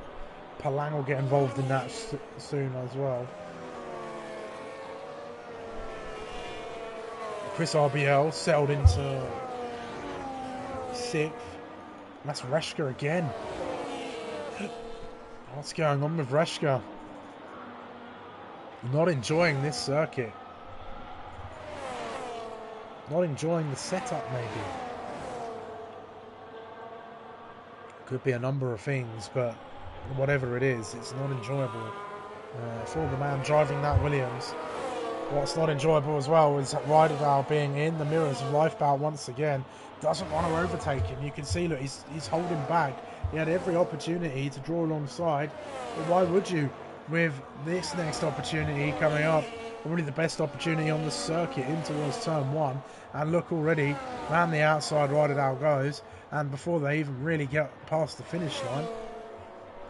Speaker 1: Palang will get involved in that soon as well. Chris RBL settled into 6th. That's Reshka again. What's going on with Reshka? Not enjoying this circuit. Not enjoying the setup, maybe. Could be a number of things, but whatever it is, it's not enjoyable. For the man driving that Williams. What's not enjoyable as well is that Riderdow being in the mirrors of Lifeboat once again. Doesn't want to overtake him. You can see, look, he's holding back. He had every opportunity to draw alongside. But why would you? With this next opportunity coming up, probably the best opportunity on the circuit in towards turn 1. And look already, round the outside Riderdow goes. And before they even really get past the finish line,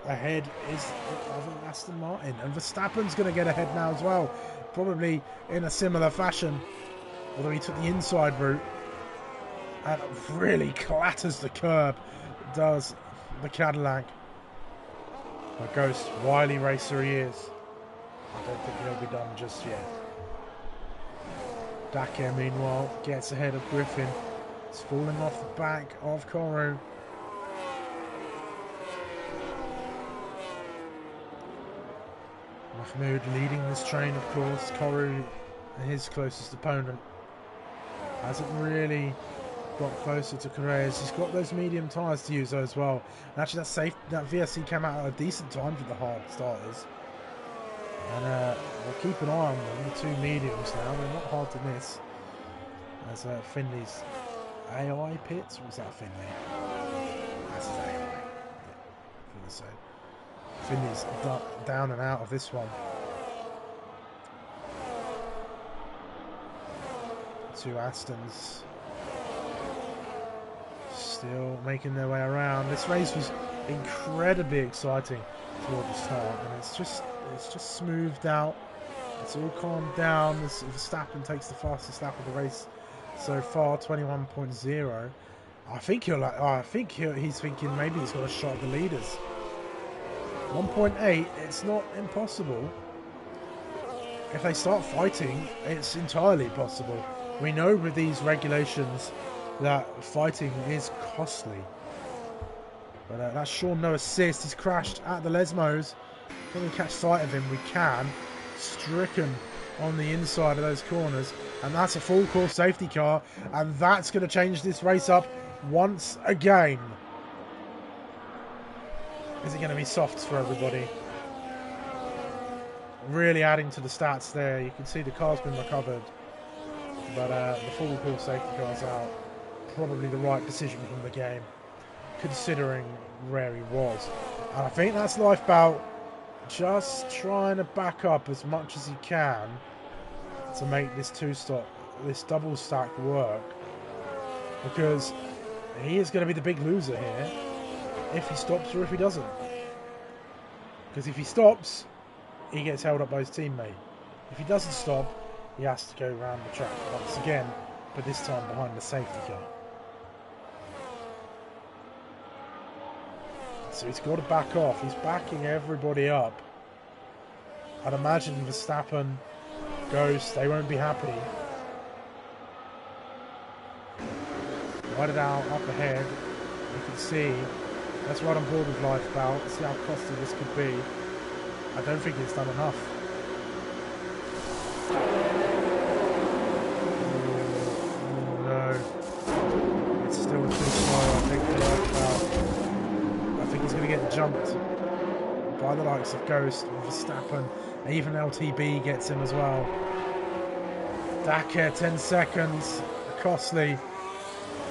Speaker 1: ahead is Aston Martin. And Verstappen's going to get ahead now as well. Probably in a similar fashion. Although he took the inside route. And really clatters the curb. Does the Cadillac. A Ghost, wily racer he is. I don't think he'll be done just yet. Dakar, meanwhile, gets ahead of Griffin. It's falling off the back of Koru. Mahmoud leading this train, of course. Koru, his closest opponent, hasn't really got closer to Correa's. He's got those medium tyres to use as well. And actually, that's safe. That VSC came out at a decent time for the hard starters. And we'll keep an eye on them, the 2 mediums now. They're not hard to miss. As Finley's AI pits, or was that Finley? That's his AI. Yeah, so. Finley's down and out of this one. 2 Astons still making their way around. This race was incredibly exciting toward the start, and it's just smoothed out. It's all calmed down. Verstappen takes the fastest lap of the race so far, 21.0. I think he's thinking maybe he's got a shot at the leaders. 1.8, it's not impossible. If they start fighting, it's entirely possible. We know with these regulations that fighting is costly. But that's Sean, no assist. He's crashed at the Lesmos. Can we catch sight of him? We can. Stricken on the inside of those corners. And that's a full course safety car. And that's going to change this race up once again. Is it going to be softs for everybody? Really adding to the stats there. You can see the car's been recovered. But the full course safety car's out. Probably the right decision from the game, considering where he was. And I think that's Lifeboat just trying to back up as much as he can to make this this double stack work. Because he is going to be the big loser here if he stops or if he doesn't. Because if he stops, he gets held up by his teammate. If he doesn't stop, he has to go around the track once again, but this time behind the safety car. So he's got to back off. He's backing everybody up. I'd imagine Verstappen, Ghost, they won't be happy. Wide it out, up ahead. You can see. That's what I'm bored with life about. See how costly this could be. I don't think it's done enough. Oh, no. It's still too slow, I think, for life about. I think he's going to get jumped by the likes of Ghost and Verstappen. Even LTB gets him as well. Dakar, 10 seconds. Costly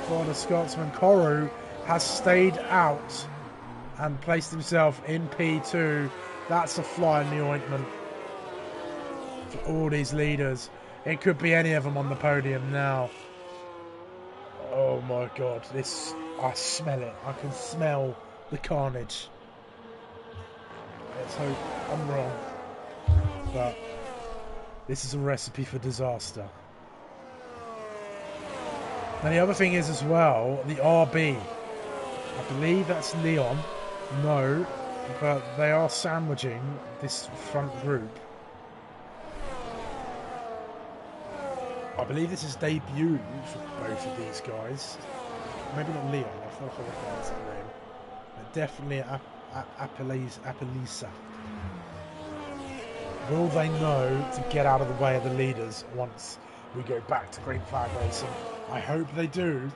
Speaker 1: for the Scotsman. Koru has stayed out and placed himself in P2. That's a fly in the ointment for all these leaders. It could be any of them on the podium now. Oh my god, this, I smell it. I can smell the carnage. Let's hope I'm wrong. But this is a recipe for disaster. And the other thing is as well, the RB. I believe that's Leon. No, but they are sandwiching this front group. I believe this is debut for both of these guys. Maybe not Leon, I thought I recognised the name. But definitely Appalisa. Will they know to get out of the way of the leaders once we go back to green flag racing? I hope they do.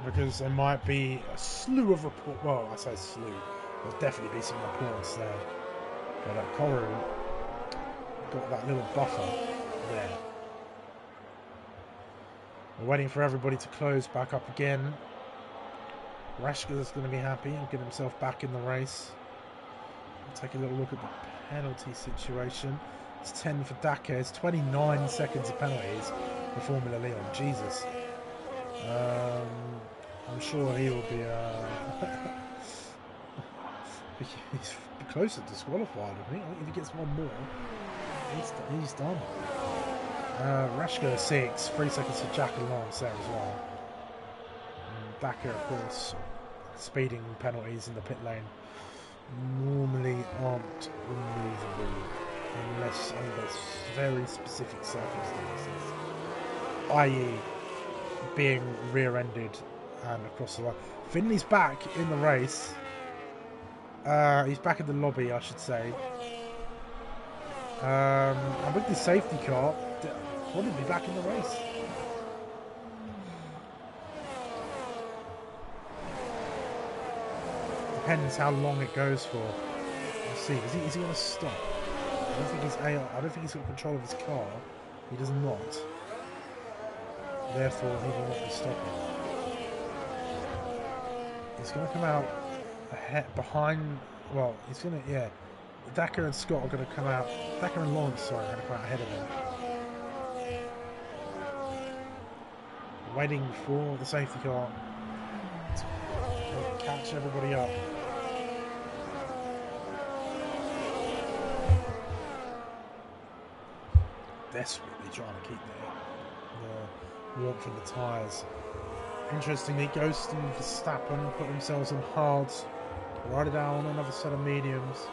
Speaker 1: Because there might be a slew of reports. Well, I say slew. There'll definitely be some reports there. But Koru got that little buffer there. We're waiting for everybody to close back up again. Rashka's going to be happy and get himself back in the race. We'll take a little look at the penalty situation. It's 10 for Dakar. It's 29 seconds of penalties for Formula Leon. Jesus. I'm sure he will be he's close to disqualified, I think. If he gets one more, he's done. Rashka 6, 3 seconds for Jack and Lawrence there as well. Dakar, of course, speeding penalties in the pit lane normally aren't removable unless under very specific circumstances, i.e. being rear-ended and across the line. Finley's back in the race. He's back in the lobby, I should say. And with the safety car, probably back in the race. Depends how long it goes for. Let's see. Is he going to stop? I don't think he's got control of his car. He does not. Therefore, he will not be stopping. He's going to come out ahead, behind. Well, he's going to, yeah. Dakar and Scott are going to come out. Dakar and Lawrence, sorry, are going to come out ahead of him. Waiting for the safety car to catch everybody up. Desperately trying to keep the warmth in the tyres. Interestingly, Ghost and Verstappen put themselves on hards, ride it down on another set of mediums.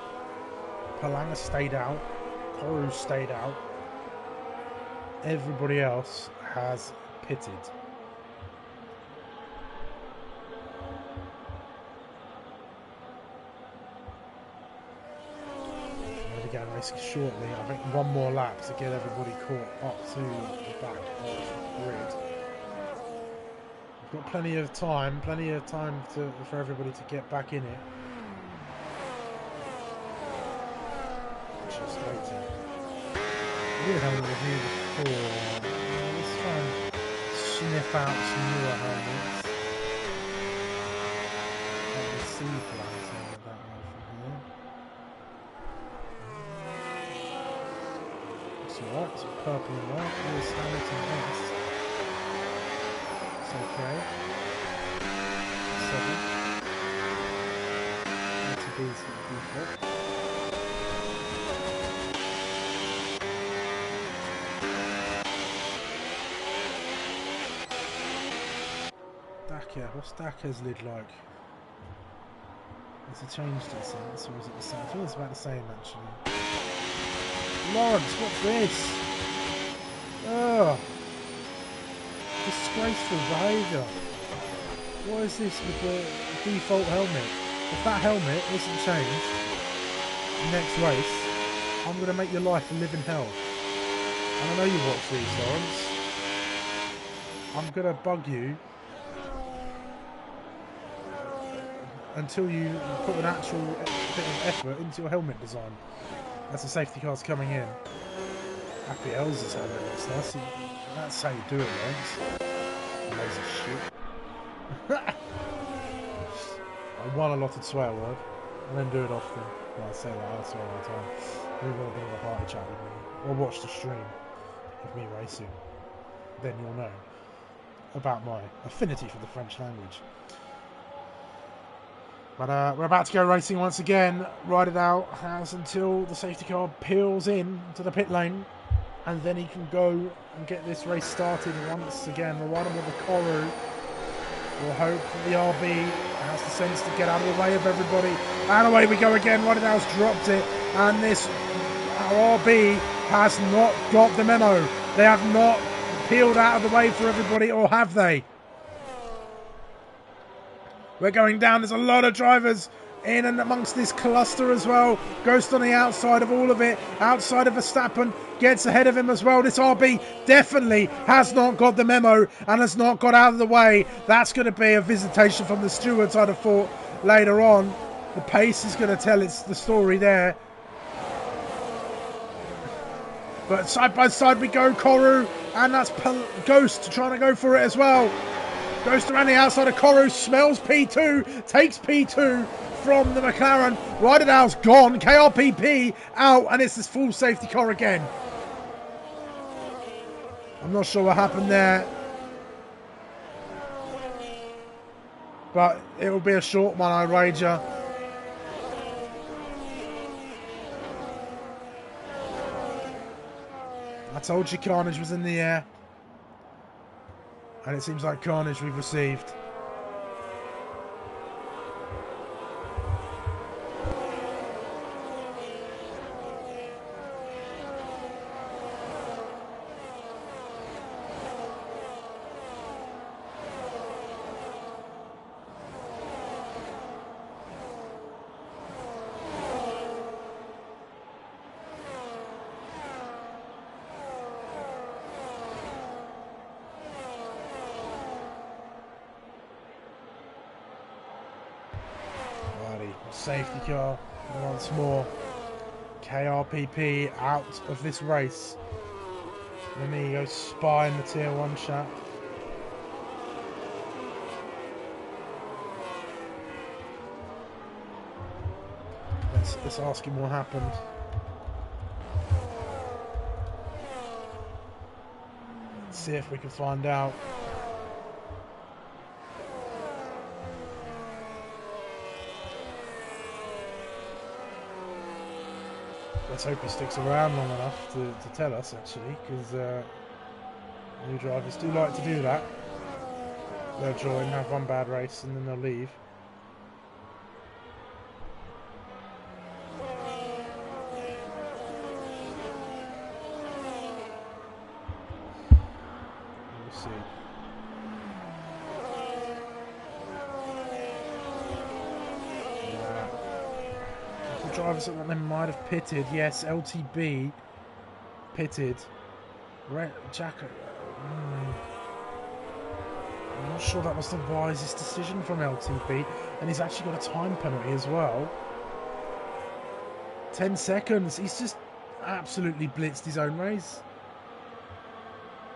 Speaker 1: Palanga stayed out, Koru stayed out. Everybody else has pitted. Again, racing shortly. I think one more lap to get everybody caught up to the back of the grid. We've got plenty of time for everybody to get back in it. Just waiting. We did have a review before. Let's try and sniff out some newer helmets. Let me see plans over that way from here. Alright, it's purple and white. Here's Hamilton S. It's okay. 7. ATB's default. Dakar. What's Dakar's lid like? Has it changed in sense, or is it the same? I think it's about the same, actually. Lawrence, what's this? Ugh. Disgraceful behaviour. What is this with the default helmet? If that helmet isn't changed next race, I'm going to make your life a living hell. And I know you watch these, Lawrence. I'm going to bug you until you put an actual bit of effort into your helmet design. As the safety car's coming in. Happy Elsa's helmet looks nice. That's how you do it, Lawrence. Amazing shit. I won a lot of swear word. I don't do it often. Well, I say that, I swear all the time. Maybe a bit of a party chat with me. Or watch the stream of me racing. Then you'll know about my affinity for the French language. But we're about to go racing once again. Ride it out as until the safety car peels in to the pit lane. And then he can go and get this race started once again. We're riding with the Koru. We'll hope that the RB has the sense to get out of the way of everybody. And away we go again. Ride it out's dropped it. And this RB has not got the memo. They have not peeled out of the way for everybody, or have they? We're going down. There's a lot of drivers in and amongst this cluster as well. Ghost on the outside of all of it. Outside of Verstappen. Gets ahead of him as well. This RB definitely has not got the memo and has not got out of the way. That's going to be a visitation from the stewards, I'd have thought, later on. The pace is going to tell the story there. But side by side we go, Koru. And that's Ghost trying to go for it as well. Ghost around the outside of Koru. Smells P2. Takes P2 from the McLaren. Ride it out's gone. KRPP out. And it's this full safety car again. I'm not sure what happened there. But it will be a short one, I wager. I told you carnage was in the air. And it seems like carnage we've received. Safety car once more. KRPP out of this race. Let me go spy in the tier 1 chat. Let's ask him what happened. Let's see if we can find out. Let's hope he sticks around long enough to tell us, actually, because new drivers do like to do that. They'll join, have one bad race, and then they'll leave. We'll see. Drivers that they might have pitted. Yes, LTB pitted. Jack. I'm not sure that was the wisest decision from LTB, and he's actually got a time penalty as well. 10 seconds. He's just absolutely blitzed his own race,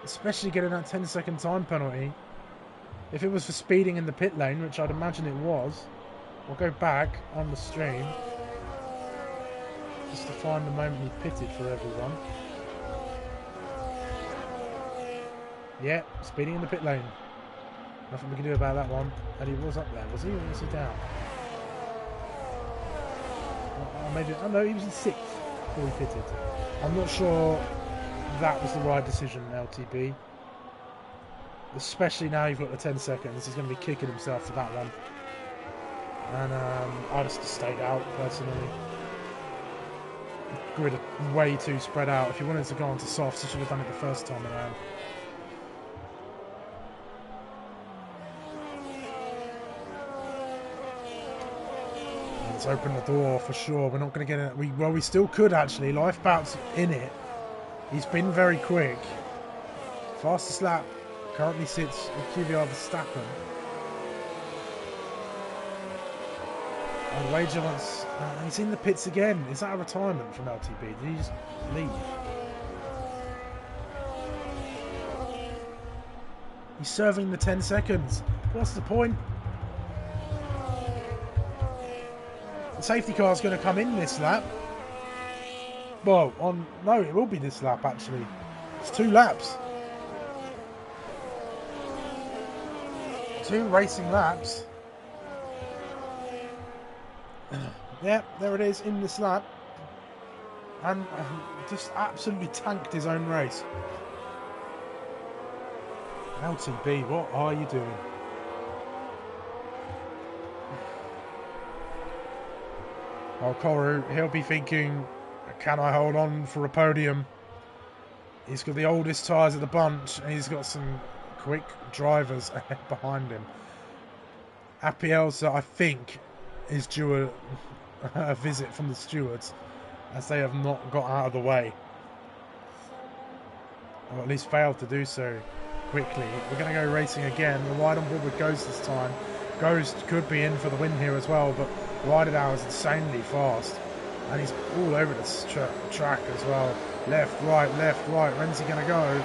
Speaker 1: especially getting that 10-second time penalty. If it was for speeding in the pit lane, which I'd imagine it was, we'll go back on the stream. Just to find the moment he pitted for everyone. Yeah, speeding in the pit lane. Nothing we can do about that one. And he was up there, was he? Or was he down? Maybe. Oh no, he was in 6th before he pitted. I'm not sure that was the right decision, LTB. Especially now you've got the 10 seconds. He's going to be kicking himself for that one. And I just stayed out, personally. Grid way too spread out. If you wanted to go on to softs, you should have done it the first time around. Let's open the door for sure. We're not going to get it. Well, we still could actually. Lifebout's in it. He's been very quick. Fastest lap currently sits with QVR Verstappen. And Wager wants. He's in the pits again. Is that a retirement from LTB? Did he just leave? He's serving the 10 seconds. What's the point? The safety car's going to come in this lap. Well, no, it will be this lap actually. It's 2 laps. 2 racing laps. Yeah, there it is in this lap. And just absolutely tanked his own race. LTB, what are you doing? Well, Koru, he'll be thinking, can I hold on for a podium? He's got the oldest tyres of the bunch, and he's got some quick drivers behind him. Appielsa, I think, is due a visit from the stewards, as they have not got out of the way. Or at least failed to do so quickly. We're going to go racing again. We're wide on board with Ghost this time. Ghost could be in for the win here as well, but Rideout is insanely fast. And he's all over this track as well. Left, right, when's he going to go?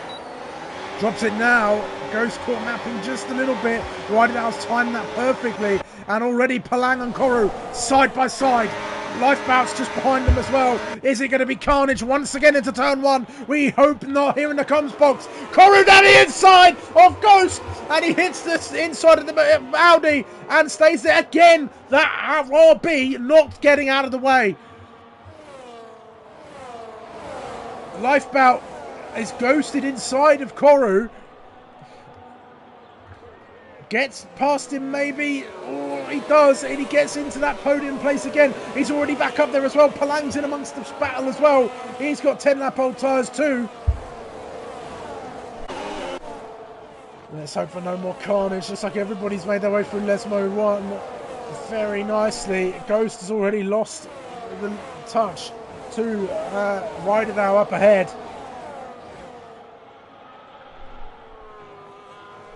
Speaker 1: Drops it now. Ghost caught napping just a little bit. Rideout's timed that perfectly. And already Palang and Koru side by side. Lifebout's just behind them as well. Is it going to be carnage once again into turn 1? We hope not here in the comms box. Koru down the inside of Ghost. And he hits this inside of the Audi and stays there again. That RB not getting out of the way. Lifebout is ghosted inside of Koru. Gets past him maybe. Oh, he does, and he gets into that podium place again. He's already back up there as well. Palang's in amongst the battle as well. He's got 10 lap old tyres too. Let's hope for no more carnage. Looks like everybody's made their way through Lesmo 1 very nicely. Ghost has already lost the touch to Rideout up ahead.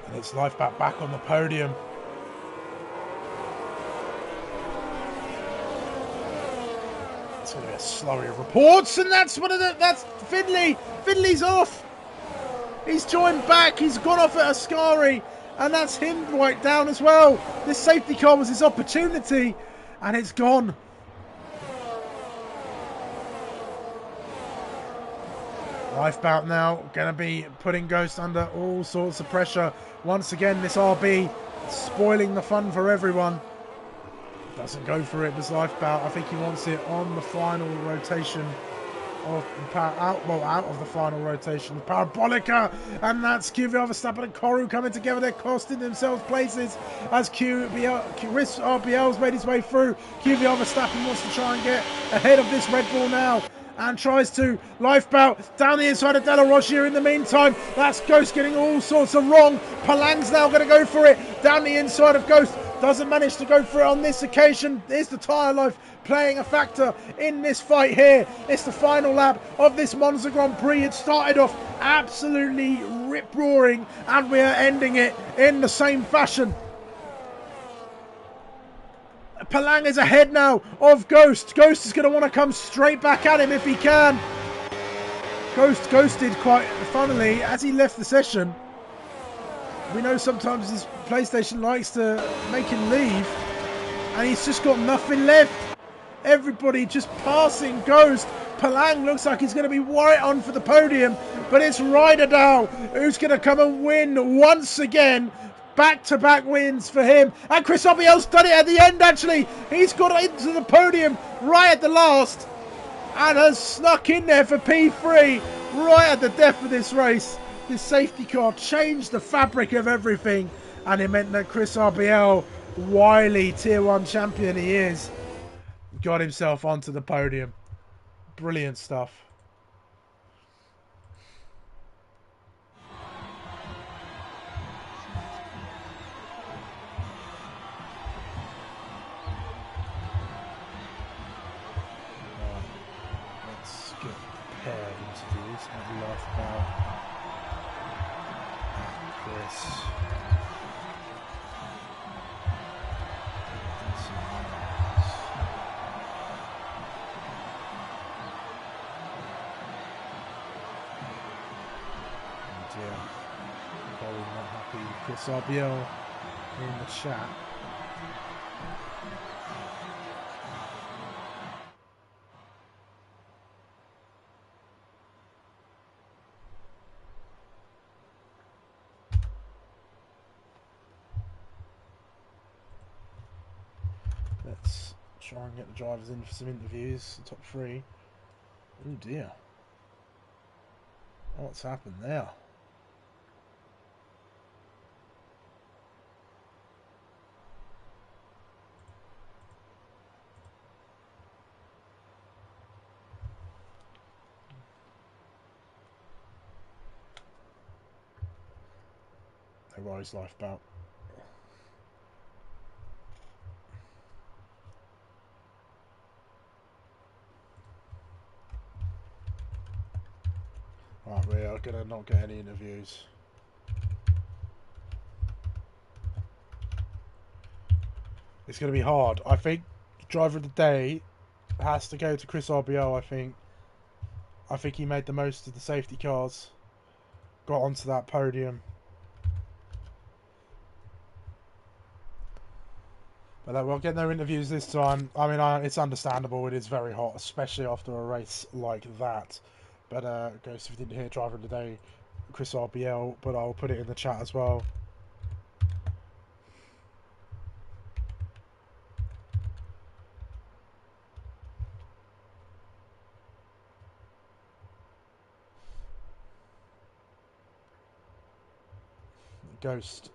Speaker 1: And it's Lifebout back on the podium. It's going to be a slurry of reports, and that's that's Findlay. Findlay's off. He's joined back. He's gone off at Ascari, and that's him right down as well. This safety car was his opportunity, and it's gone. Lifebout now going to be putting Ghost under all sorts of pressure. Once again, this RB spoiling the fun for everyone. Doesn't go for it, does Lifebout. I think he wants it on the final rotation. Out of the final rotation. Parabolica, and that's QVR Verstappen and Koru coming together. They're costing themselves places as RBL's made his way through. QVR Verstappen wants to try and get ahead of this Red Bull now, and tries to. Lifebout down the inside of Della Rocha in the meantime. That's Ghost getting all sorts of wrong. Palang's now going to go for it down the inside of Ghost. Doesn't manage to go for it on this occasion. Is the tyre life playing a factor in this fight here? It's the final lap of this Monza Grand Prix. It started off absolutely rip-roaring, and we are ending it in the same fashion. Palang is ahead now of Ghost. Ghost is going to want to come straight back at him if he can. Ghost ghosted quite funnily as he left the session. We know sometimes his PlayStation likes to make him leave, and he's just got nothing left. Everybody just passing Ghost. Palang looks like he's going to be right on for the podium, but it's Rideout who's going to come and win once again. Back-to-back wins for him. And Chris Obiel's done it at the end, actually. He's got into the podium right at the last and has snuck in there for P3 right at the death of this race. This safety car changed the fabric of everything, and it meant that Chris RBL wily Tier 1 champion he is, got himself onto the podium. Brilliant stuff. Let's get prepared interviews at Lifeboat. Chris. Probably not happy with Chris RBL in the chat. Let's try and get the drivers in for some interviews, the top 3. Oh dear. What's happened there? No worries, Lifeboat. Right, we are going to not get any interviews. It's going to be hard. I think driver of the day has to go to Chris RBO, I think. I think he made the most of the safety cars. Got onto that podium. But we'll get no interviews this time. I mean, it's understandable. It is very hot, especially after a race like that. But, Ghost, if you didn't hear driver of the day, Chris RBL, but I'll put it in the chat as well. Ghost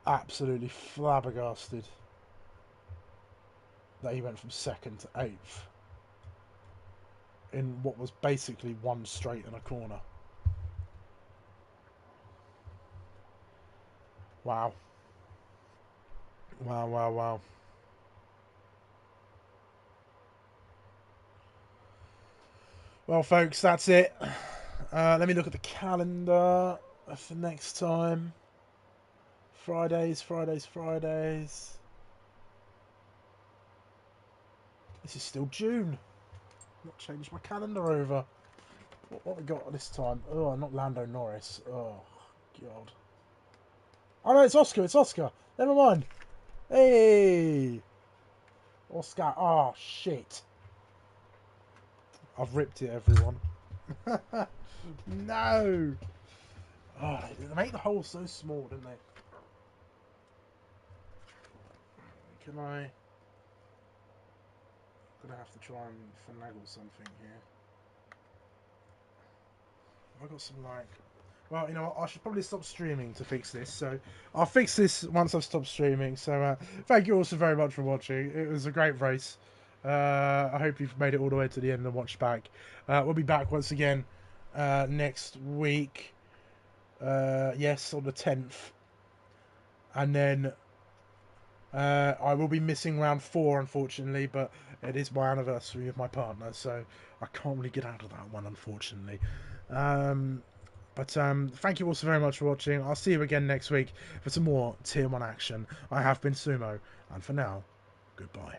Speaker 1: absolutely flabbergasted that he went from 2nd to 8th in what was basically one straight and a corner. Wow. Wow, wow, wow. Well, folks, that's it. Let me look at the calendar for next time. Fridays. This is still June. Not changed my calendar over. What we got this time? Oh, not Lando Norris. Oh, God. Oh, no, it's Oscar. Never mind. Hey! Oscar. Oh, shit. I've ripped it, everyone. No! Oh, they make the hole so small, didn't they? Can I... I'm gonna have to try and finagle something here. Have I got some, like... Well, you know what? I should probably stop streaming to fix this. So I'll fix this once I've stopped streaming. So thank you all so very much for watching. It was a great race. I hope you've made it all the way to the end and watched back. We'll be back once again next week. Yes, on the 10th. And then I will be missing round 4, unfortunately. But it is my anniversary with my partner. So I can't really get out of that one, unfortunately. But thank you all so very much for watching. I'll see you again next week for some more Tier 1 action. I have been Sumo, and for now, goodbye.